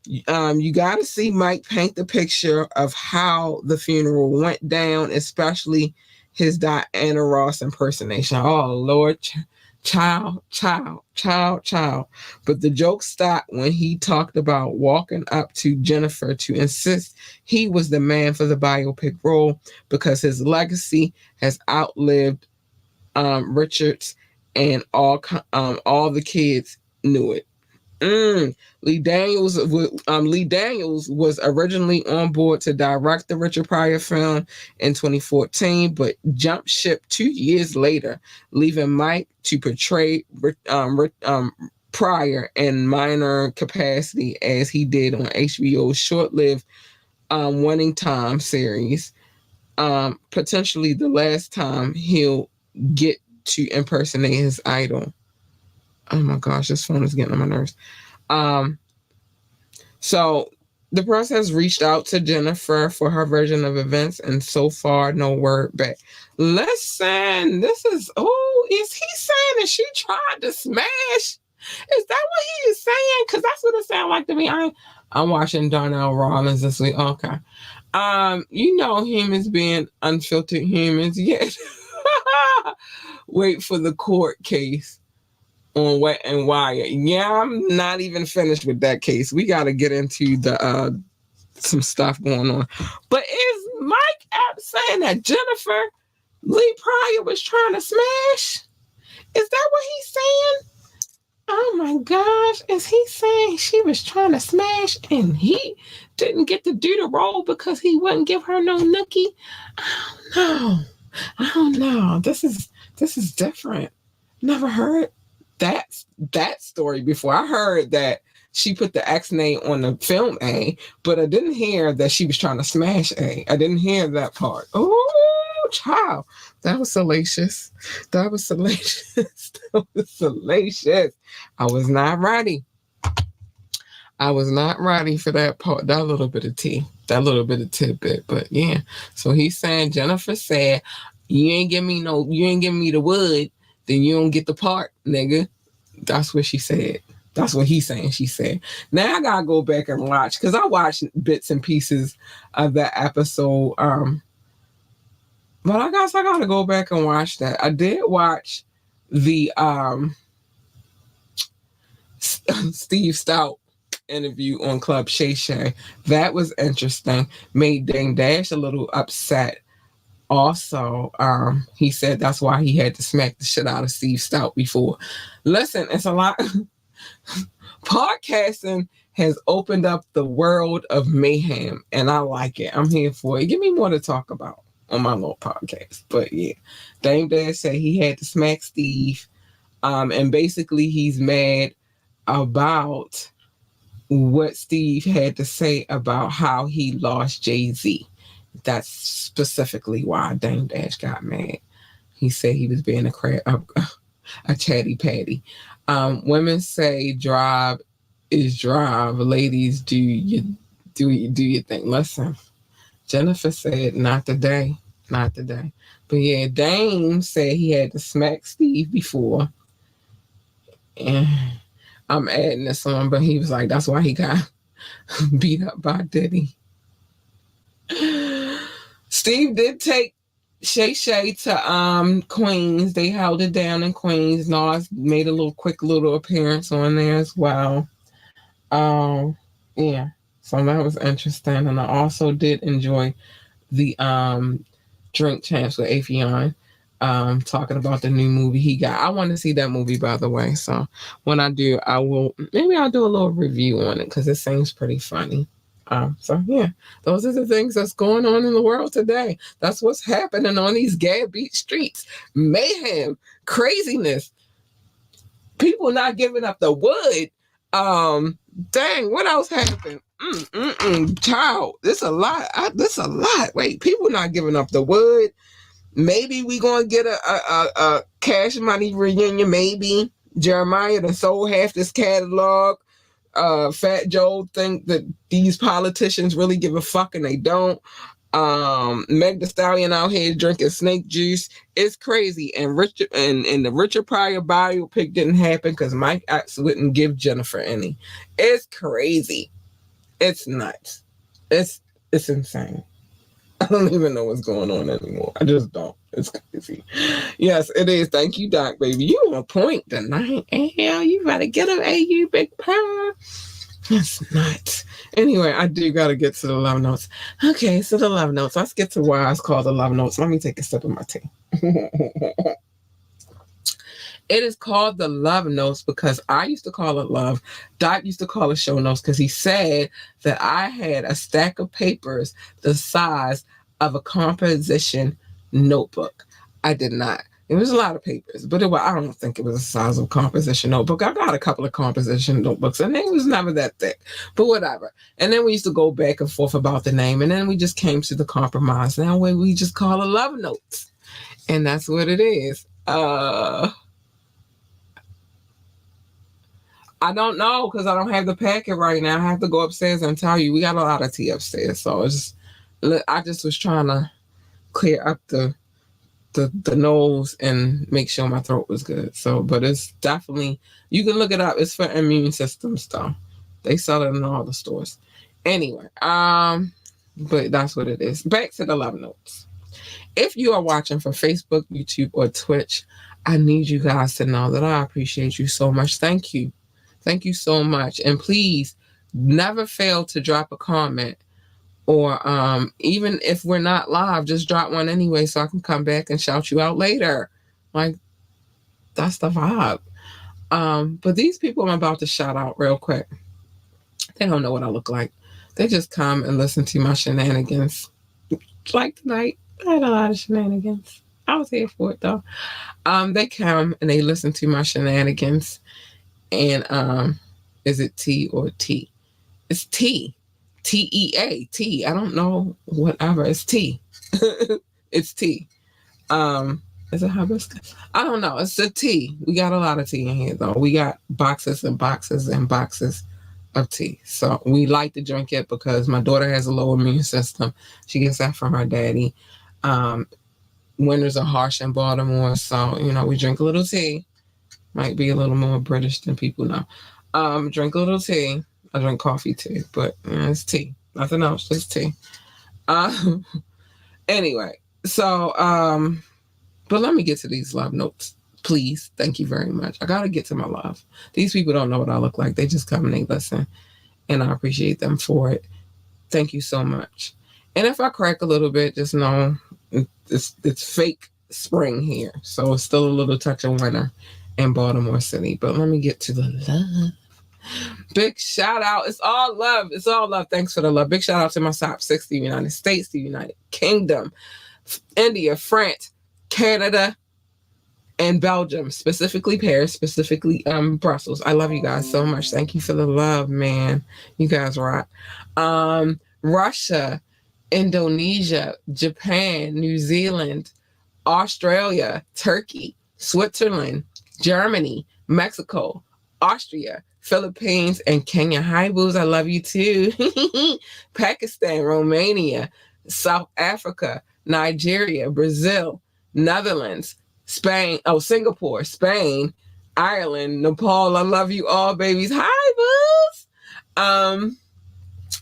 [SPEAKER 1] You got to see Mike paint the picture of how the funeral went down, especially his Diana Ross impersonation. Oh, Lord. Child. But the joke stopped when he talked about walking up to Jennifer to insist he was the man for the biopic role because his legacy has outlived Richard's, and all the kids knew it. Lee Daniels was originally on board to direct the Richard Pryor film in 2014, but jumped ship 2 years later, leaving Mike to portray Pryor in minor capacity as he did on HBO's short-lived Winning Time series. Potentially the last time he'll get to impersonate his idol. Oh my gosh, this phone is getting on my nerves. So the press has reached out to Jennifer for her version of events, and so far, no word back. Listen, is he saying that she tried to smash? Is that what he is saying? Because that's what it sounds like to me. I'm watching Darnell Rollins this week. Okay. Humans being unfiltered humans. Yeah. Wait for the court case on Wet and Wired. Yeah, I'm not even finished with that case. We got to get into the some stuff going on. But is Mike Epps saying that Jennifer Lee Pryor was trying to smash? Is that what he's saying? Oh my gosh, is he saying she was trying to smash and he didn't get to do the role because he wouldn't give her no nookie? I don't know. This is different. Never heard that story before. I heard that she put the X name on the film A, but I didn't hear that she was trying to smash A. I didn't hear that part. Oh, child. That was salacious. That was salacious. I was not ready. I was not ready for that part, that little bit of tea, that little bit of tidbit. But yeah, so he's saying Jennifer said, you ain't give me the wood then you don't get the part, nigga. That's what she said. That's what he's saying. She said. Now I gotta go back and watch because I watched bits and pieces of that episode. But I guess I gotta go back and watch that. I did watch the Steve Stout interview on Club Shay Shay. That was interesting. Made Dame Dash a little upset. Also, he said that's why he had to smack the shit out of Steve Stout before. Listen, it's a lot. Podcasting has opened up the world of mayhem, and I like it. I'm here for it. Give me more to talk about on my little podcast. But yeah, Dame Dash said he had to smack Steve, and basically he's mad about what Steve had to say about how he lost Jay-Z. That's specifically why Dame Dash got mad. He said he was being a chatty patty. Women say drive is drive. Ladies, do you think? Listen, Jennifer said not today, not today. But yeah, Dame said he had to smack Steve before, and I'm adding this on, but he was like, that's why he got beat up by Diddy. Steve did take Shay Shay to Queens. They held it down in Queens. Nas made a quick little appearance on there as well. Yeah. So that was interesting. And I also did enjoy the Drink Champs with Afion. Talking about the new movie he got. I want to see that movie, by the way. So when I do, I'll do a little review on it because it seems pretty funny. So yeah, those are the things that's going on in the world today. That's what's happening on these Gab Beat streets. Mayhem, craziness, people not giving up the wood. Dang, what else happened? Child, this a lot. This a lot. Wait, people not giving up the wood. Maybe we gonna get a Cash Money reunion. Maybe Jeremiah done sold half this catalog. Fat Joe think that these politicians really give a fuck and they don't. Meg Thee Stallion out here drinking snake juice. It's crazy. And Richard and the Richard Pryor biopic didn't happen because Mike Epps wouldn't give Jennifer any. It's crazy. It's nuts. It's insane. I don't even know what's going on anymore. I just don't. It's crazy. Yes, it is. Thank you, Doc, baby. You on point tonight. Hell, you better get up, you big pie. That's nuts. Anyway, I do got to get to the love notes. Okay, so the love notes. Let's get to why it's called the love notes. Let me take a sip of my tea. It is called the love notes because I used to call it love. Doc used to call it show notes because he said that I had a stack of papers the size of a composition notebook. I did not. It was a lot of papers, but I don't think it was the size of a composition notebook. I got a couple of composition notebooks, and it was never that thick, but whatever. And then we used to go back and forth about the name, and then we just came to the compromise. Now we just call it love notes, and that's what it is. I don't know because I don't have the packet right now. I have to go upstairs and tell you. We got a lot of tea upstairs, so I just was trying to clear up the nose and make sure my throat was good. So, but it's definitely, you can look it up. It's for immune system stuff. They sell it in all the stores. Anyway, but that's what it is. Back to the love notes. If you are watching from Facebook, YouTube, or Twitch, I need you guys to know that I appreciate you so much. Thank you. Thank you so much. And please never fail to drop a comment. Or even if we're not live, just drop one anyway so I can come back and shout you out later. Like, that's the vibe. But these people I'm about to shout out real quick, they don't know what I look like. They just come and listen to my shenanigans. Like tonight, I had a lot of shenanigans. I was here for it, though. They come and they listen to my shenanigans. And is it T or T? It's T. TEA, T. I don't know, whatever. It's T. It's T. Is it hibiscus? I don't know. It's a tea. We got a lot of tea in here, though. We got boxes and boxes and boxes of tea. So we like to drink it because my daughter has a low immune system. She gets that from her daddy. winters are harsh in Baltimore, so we drink a little tea. Might be a little more British than people know. Drink a little tea. I drink coffee too, but it's tea. Nothing else, just tea. Um, anyway, so but let me get to these love notes, please. Thank you very much. I gotta get to my love. These people don't know what I look like. They just come and they listen, and I appreciate them for it. Thank you so much. And if I crack a little bit, just know it's fake spring here, so it's still a little touch of winter in Baltimore City. But let me get to the love. Big shout out. It's all love. It's all love. Thanks for the love. Big shout out to my top 6, the United States, the United Kingdom, India, France, Canada, and Belgium, specifically Paris, specifically Brussels. I love you guys so much. Thank you for the love, man. You guys rock. Russia, Indonesia, Japan, New Zealand, Australia, Turkey, Switzerland, Germany, Mexico, Austria, Philippines, and Kenya. Hi, boos. I love you too. Pakistan, Romania, South Africa, Nigeria, Brazil, Netherlands, Spain, Singapore, Spain, Ireland, Nepal. I love you all, babies. Hi, boos.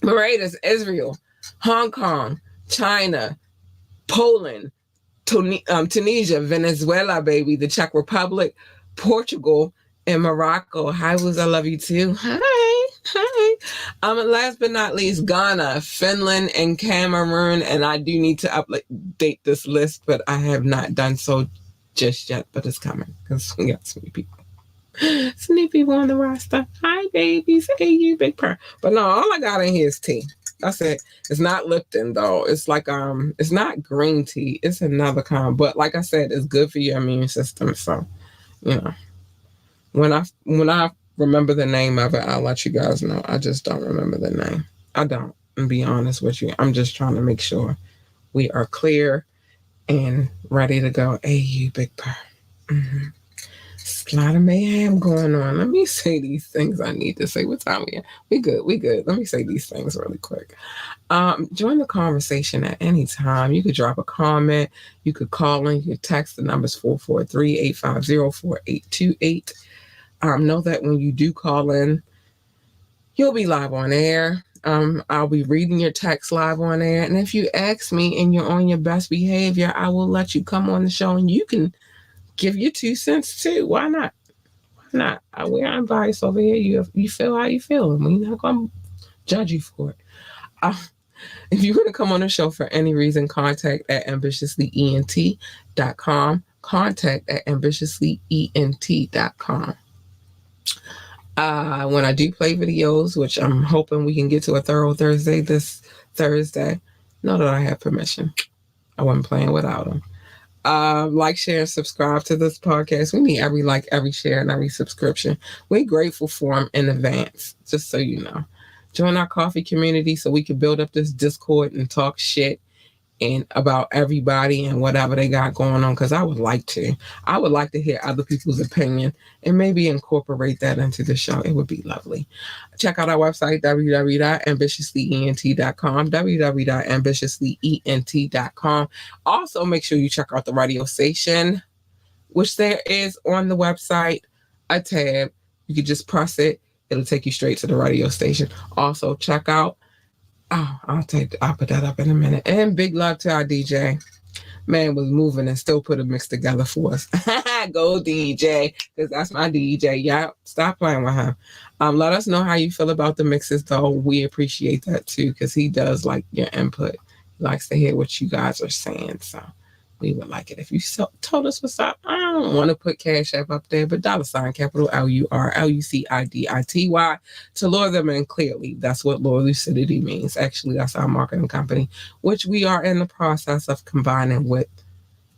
[SPEAKER 1] Mauritius, Israel, Hong Kong, China, Poland, Tunisia, Venezuela, baby, the Czech Republic, Portugal, and Morocco. Hi, Wooz, I love you too. Hi, hi. Last but not least, Ghana, Finland, and Cameroon. And I do need to update this list, but I have not done so just yet. But it's coming because we got so many people. So many people on the roster. Hi, babies. Hey, you, big purr. But no, all I got in here is tea. That's it. It's not Lipton though. It's like it's not green tea. It's another kind. But like I said, it's good for your immune system. So, you know, when I remember the name of it, I'll let you guys know. I just don't remember the name. I don't. And be honest with you, I'm just trying to make sure we are clear and ready to go. Hey, you, big purr. Mm-hmm. A lot of mayhem going on. Let me say these things I need to say. What time we at? We good. We good. Let me say these things really quick. Join the conversation at any time. You could drop a comment. You could call in. You could text. The number's 443-850-4828. Know that when you do call in, you'll be live on air. I'll be reading your text live on air. And if you ask me and you're on your best behavior, I will let you come on the show and you can give your 2 cents too. Why not? Why not? We're unbiased over here. You feel how you feel, and we're not going to judge you for it. If you want to come on the show for any reason, contact at ambitiouslyent.com. Contact at ambitiouslyent.com. When I do play videos, which I'm hoping we can get to a thorough Thursday this Thursday, know that I have permission. I wasn't playing without them. Like, share, and subscribe to this podcast. We need every like, every share, and every subscription. We're grateful for them in advance, just so you know. Join our coffee community so we can build up this Discord and talk shit and about everybody and whatever they got going on, because I would like to hear other people's opinion and maybe incorporate that into the show. It would be lovely. Check out our website, www.ambitiouslyent.com, www.ambitiouslyent.com. Also, make sure you check out the radio station, which there is on the website a tab. You can just press it. It'll take you straight to the radio station. Also, check out I'll put that up in a minute. And big love to our DJ. Man was moving and still put a mix together for us. Go DJ, because that's my DJ. Yeah, stop playing with him. Let us know how you feel about the mixes, though. We appreciate that too, because he does like your input. He likes to hear what you guys are saying. So we would like it if you told us what's up. I don't want to put Cash App up there, but $ capital LURLUCIDITY to lure them in clearly. That's what Lure Lucidity means. Actually, that's our marketing company, which we are in the process of combining with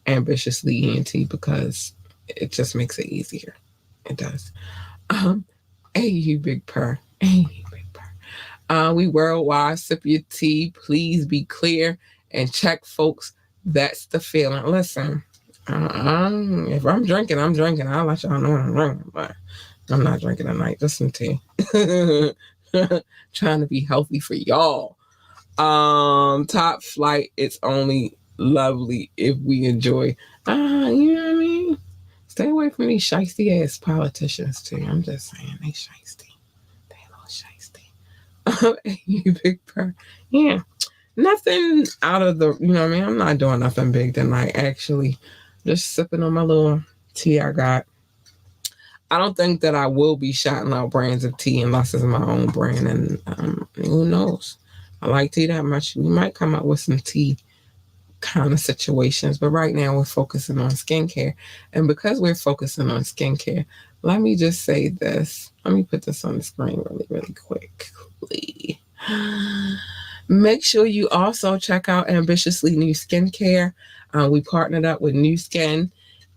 [SPEAKER 1] Ambitiously ENT because it just makes it easier. It does. Hey, you big purr. Hey, you big purr. We worldwide. Sip your tea. Please be clear and check, folks. That's the feeling. Listen, if I'm drinking, I'm drinking. I'll let y'all know I'm drinking, but I'm not drinking tonight. Just some tea. Trying to be healthy for y'all. Top flight, it's only lovely if we enjoy. You know what I mean? Stay away from these shiesty ass politicians too. I'm just saying they shiesty. They a little shiesty. You big bird. Yeah. Nothing out of the, you know what I mean? I'm not doing nothing big tonight, actually. Just sipping on my little tea I got. I don't think that I will be shouting out brands of tea unless it's my own brand. And who knows? I like tea that much. We might come up with some tea kind of situations. But right now we're focusing on skincare. And because we're focusing on skincare, let me just say this. Let me put this on the screen really, really quickly. Make sure you also check out Ambitiously New Skincare. We partnered up with New Skin,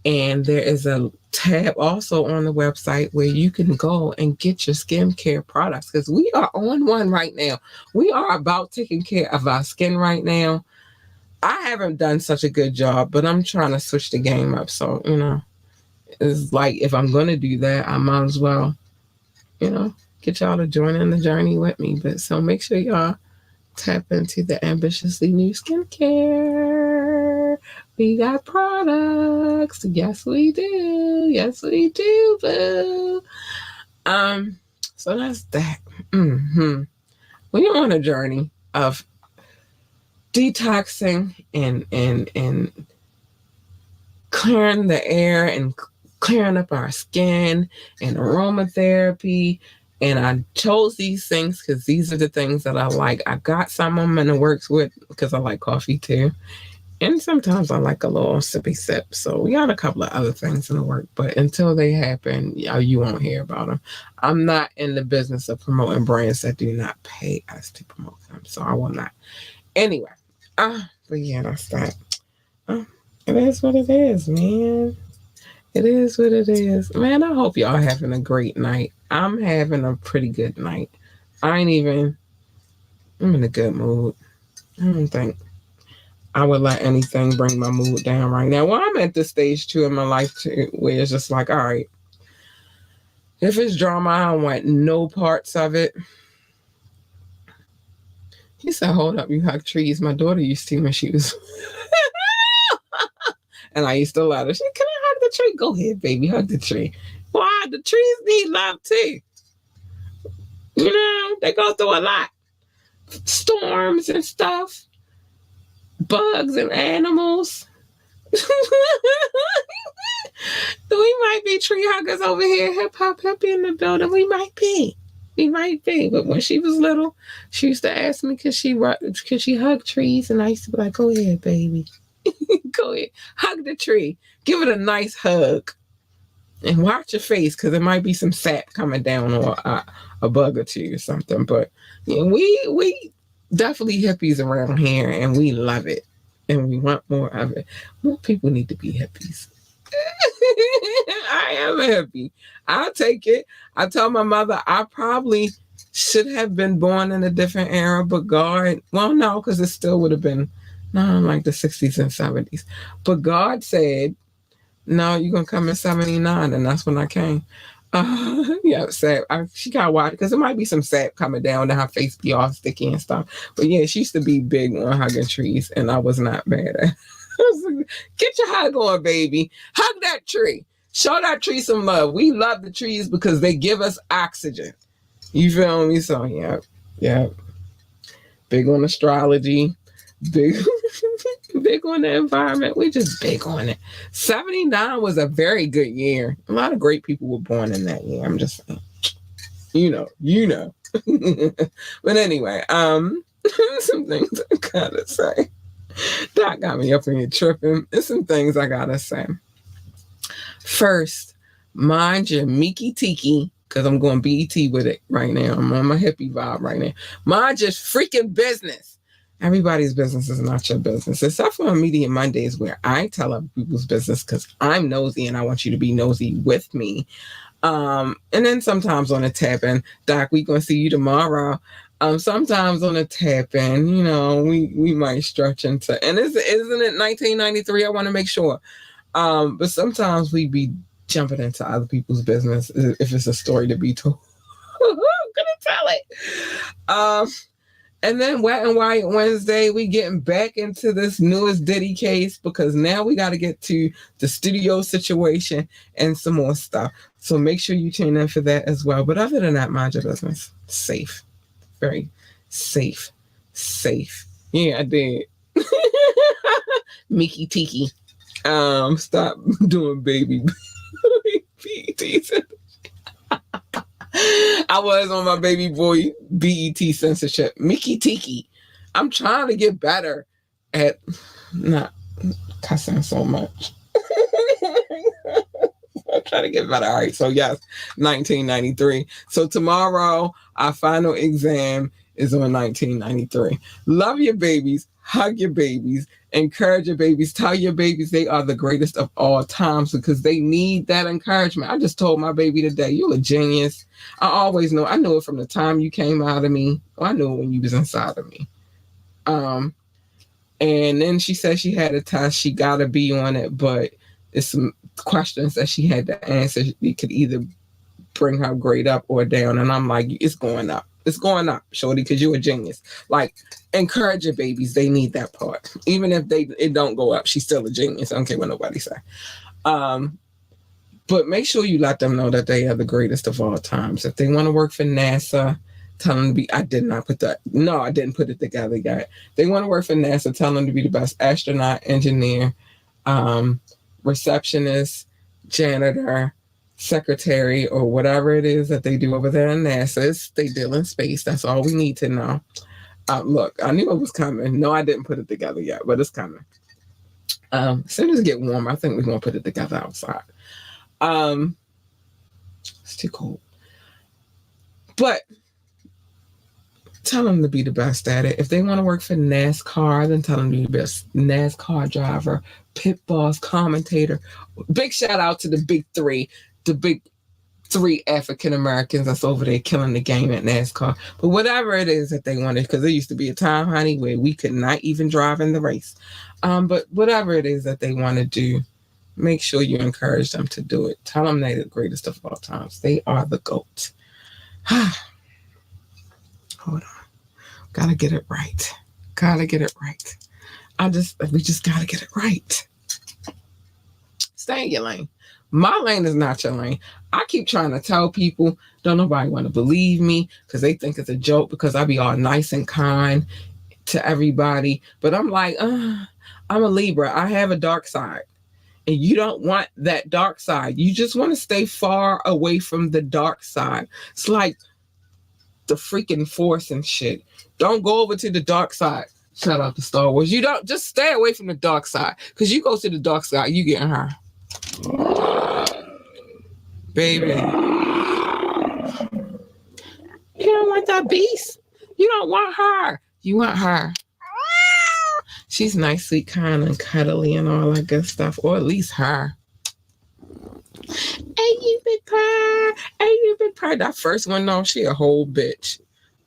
[SPEAKER 1] and there is a tab also on the website where you can go and get your skincare products because we are on one right now. We are about taking care of our skin right now. I haven't done such a good job, but I'm trying to switch the game up. So, it's like if I'm going to do that, I might as well, get y'all to join in the journey with me. But so make sure y'all tap into the Ambitiously New Skincare. We got products. Yes, we do. Yes, we do, boo. So that's that. When you're on a journey of detoxing and clearing the air and clearing up our skin and aromatherapy. And I chose these things because these are the things that I like. I got some of them in the works with because I like coffee too. And sometimes I like a little sippy sip. So we got a couple of other things in the work. But until they happen, you won't hear about them. I'm not in the business of promoting brands that do not pay us to promote them. So I will not. Anyway, but yeah, that's that. It is what it is, man. It is what it is. Man, I hope y'all having a great night. I'm having a pretty good night. I'm in a good mood. I don't think I would let anything bring my mood down right now. Well, I'm at this stage too in my life too, where it's just like, all right, if it's drama, I don't want no parts of it. He said, hold up, you hug trees. My daughter used to when she was and I used to let her. She said, can I hug the tree? Go ahead, baby, hug the tree. Why? The trees need love too. They go through a lot. Storms and stuff. Bugs and animals. We might be tree huggers over here. Hip hop hippie in the building. We might be. But when she was little, she used to ask me could she hug trees, and I used to be like, go ahead, baby. Go ahead. Hug the tree. Give it a nice hug. And watch your face because there might be some sap coming down or a bug or two or something. But yeah, we definitely hippies around here and we love it. And we want more of it. More people need to be hippies. I am a hippie. I'll take it. I told my mother I probably should have been born in a different era, but God, well, no, because it still would have been, no, like the 60s and 70s. But God said, no, you're going to come in 79. And that's when I came. Yeah, sap. She got wild because there might be some sap coming down and her face be all sticky and stuff. But yeah, she used to be big on hugging trees, and I was not bad at it. Get your hug on, baby. Hug that tree. Show that tree some love. We love the trees because they give us oxygen. You feel me? So, yeah. Big on astrology. Big big on the environment. We just big on it. 79 was a very good year. A lot of great people were born in that year. I'm just saying. You know. But anyway, some things I gotta say. That got me up in here tripping. There's some things I gotta say. First, mind your Miki Tiki, because I'm going BET with it right now. I'm on my hippie vibe right now. Mind your freaking business. Everybody's business is not your business, except for on Media Mondays where I tell other people's business because I'm nosy and I want you to be nosy with me. And then sometimes on a tap in, Doc, we gonna see you tomorrow. Sometimes on a tap in, we might stretch into, and isn't it 1993? I want to make sure. But sometimes we be jumping into other people's business if it's a story to be told. I'm gonna tell it. And then Wet and White Wednesday, we getting back into this newest Diddy case because now we got to get to the studio situation and some more stuff. So make sure you tune in for that as well. But other than that, mind your business. Safe. Very safe. Safe. Yeah, I did. Mickey Tiki. Stop doing baby BET. I was on my baby boy BET censorship. Mickey Tiki. I'm trying to get better at not cussing so much. I'm trying to get better. All right. So yes, 1993. So tomorrow, our final exam is on 1993. Love your babies. Hug your babies. Encourage your babies. Tell your babies they are the greatest of all times because they need that encouragement. I just told my baby today, you're a genius. I always know. I knew it from the time you came out of me. Well, I knew it when you was inside of me. And then she said she had a test. She got a B on it, but it's some questions that she had to answer. It could either bring her grade up or down. And I'm like, it's going up. It's going up, shorty, because you're a genius. Like, encourage your babies. They need that part. Even if it don't go up, she's still a genius. I don't care what nobody say. But make sure you let them know that they are the greatest of all times. If they want to work for NASA, tell them to be. I didn't put it together yet. They want to work for NASA, tell them to be the best astronaut, engineer, receptionist, janitor, secretary, or whatever it is that they do over there in NASA. They deal in space. That's all we need to know. Look, I knew it was coming. No, I didn't put it together yet, but it's coming. As soon as it get warmer, I think we're going to put it together outside. It's too cold. But tell them to be the best at it. If they want to work for NASCAR, then tell them to be the best NASCAR driver, pit boss, commentator. Big shout out to the big three African Americans that's over there killing the game at NASCAR. But whatever it is that they wanted, because there used to be a time, honey, where we could not even drive in the race. But whatever it is that they want to do, make sure you encourage them to do it. Tell them they're the greatest of all times. They are the GOAT. Hold on. Gotta get it right. We just gotta get it right. Stay in your lane. My lane is not your lane. I keep trying to tell people, don't nobody want to believe me because they think it's a joke because I be all nice and kind to everybody. But I'm like, I'm a Libra. I have a dark side. And you don't want that dark side. You just want to stay far away from the dark side. It's like the freaking Force and shit. Don't go over to the dark side. Shout out to Star Wars. You don't, just stay away from the dark side. Because you go to the dark side, you getting her. Baby. You don't want that beast. You don't want her. You want her. She's nice, sweet, kind, and cuddly and all that good stuff. Or at least her. Hey, you big purr. Hey, you big purr. That first one, no, she a whole bitch.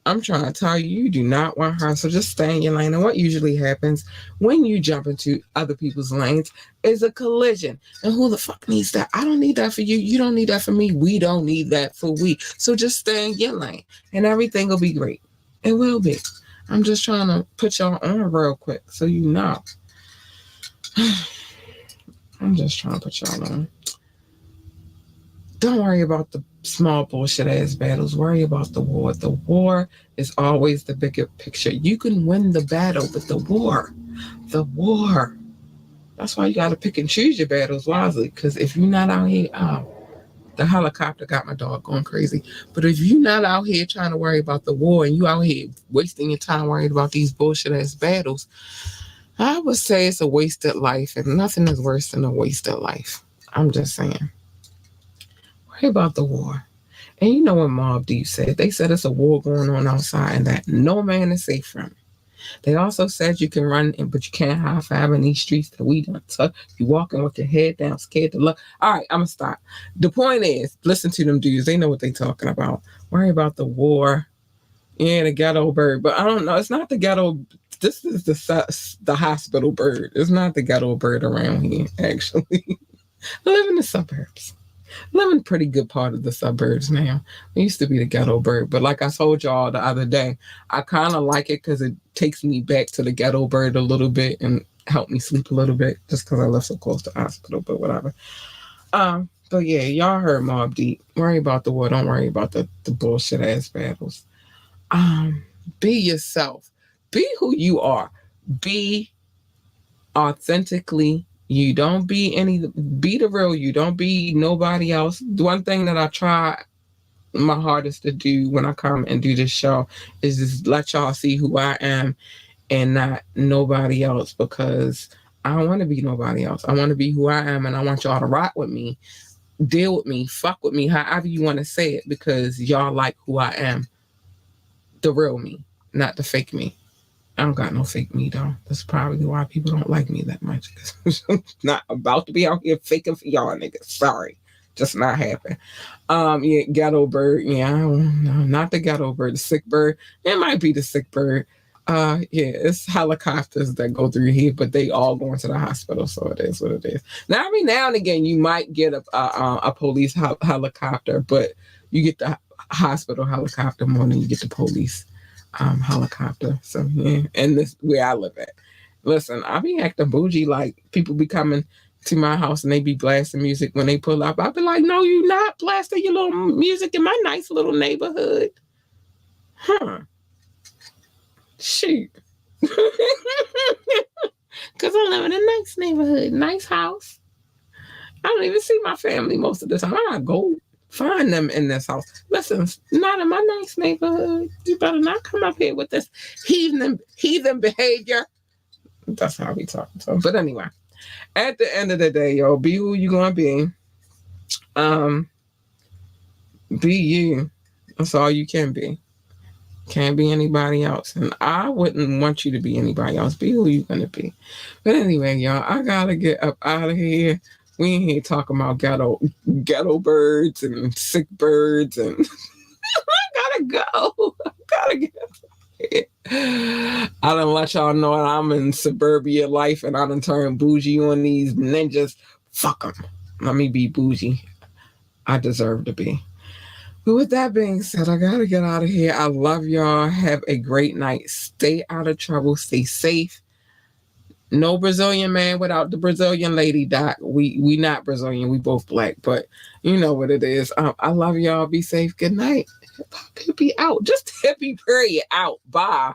[SPEAKER 1] I'm trying to tell you, you do not want her. So just stay in your lane. And what usually happens when you jump into other people's lanes is a collision. And who the fuck needs that? I don't need that for you. You don't need that for me. We don't need that for we. So just stay in your lane and everything will be great. It will be. I'm just trying to put y'all on real quick so you know. I'm just trying to put y'all on. Don't worry about the small bullshit ass battles. Worry about the war. The war is always the bigger picture. You can win the battle, but the war. That's why you got to pick and choose your battles wisely. Because if you're not out here, the helicopter got my dog going crazy. But if you're not out here trying to worry about the war and you out here wasting your time worrying about these bullshit ass battles, I would say it's a wasted life, and nothing is worse than a wasted life. I'm just saying. Worry about the war. And you know what Mob Deep said? They said it's a war going on outside and that no man is safe from it. They also said you can run, but you can't high five in these streets that we done took. You walking with your head down, scared to look. All right, I'm going to stop. The point is, listen to them dudes. They know what they talking about. Worry about the war. Yeah, the ghetto bird. But I don't know. It's not the ghetto. This is the hospital bird. It's not the ghetto bird around here, actually. I live in the suburbs. living pretty good part of the suburbs now. I used to be the ghetto bird, but like I told y'all the other day, I kind of like it because it takes me back to the ghetto bird a little bit and help me sleep a little bit just because I live so close to the hospital, but whatever. But yeah, y'all heard Mob Deep. Worry about the war. Don't worry about the bullshit ass battles. Um, be yourself. Be who you are. Be authentically you. Don't be any. Be the real you. Don't be nobody else. One thing that I try my hardest to do when I come and do this show is just let y'all see who I am and not nobody else because I don't want to be nobody else. I want to be who I am and I want y'all to rock with me, deal with me, fuck with me, however you want to say it, because y'all like who I am, the real me, not the fake me. I don't got no fake me though. That's probably why people don't like me that much. Cause I'm not about to be out here faking for y'all niggas. Sorry, just not happen. Yeah, ghetto bird. Yeah, no, not the ghetto bird. The sick bird. It might be the sick bird. Yeah, it's helicopters that go through here, but they all going to the hospital, so it is what it is. Now, every now and again, you might get a police helicopter, but you get the hospital helicopter more than you get the police helicopter. So yeah, and this where I live at. Listen, I be acting bougie like people be coming to my house and they be blasting music when they pull up. I be like, no, you not blasting your little music in my nice little neighborhood. Huh. Shoot. Because I live in a nice neighborhood, nice house. I don't even see my family most of the time. I gotta go find them in this house. Listen, not in my nice neighborhood. You better not come up here with this heathen behavior. That's how we talk. So, but anyway, at the end of the day, yo, be who you gonna be. Um, be you. That's all you can be. Can't be anybody else. And I wouldn't want you to be anybody else. Be who you gonna be. But anyway, y'all, I gotta get up out of here. We ain't here talking about ghetto birds and sick birds and I gotta go. I gotta get I done let y'all know that I'm in suburbia life and I done turned bougie on these ninjas. Fuck them. Let me be bougie. I deserve to be. But with that being said, I gotta get out of here. I love y'all. Have a great night. Stay out of trouble. Stay safe. No Brazilian man without the Brazilian lady, Doc. We not Brazilian. We both black, but you know what it is. I love y'all. Be safe. Good night. Hip hop hippie out. Just hippie period out. Bye.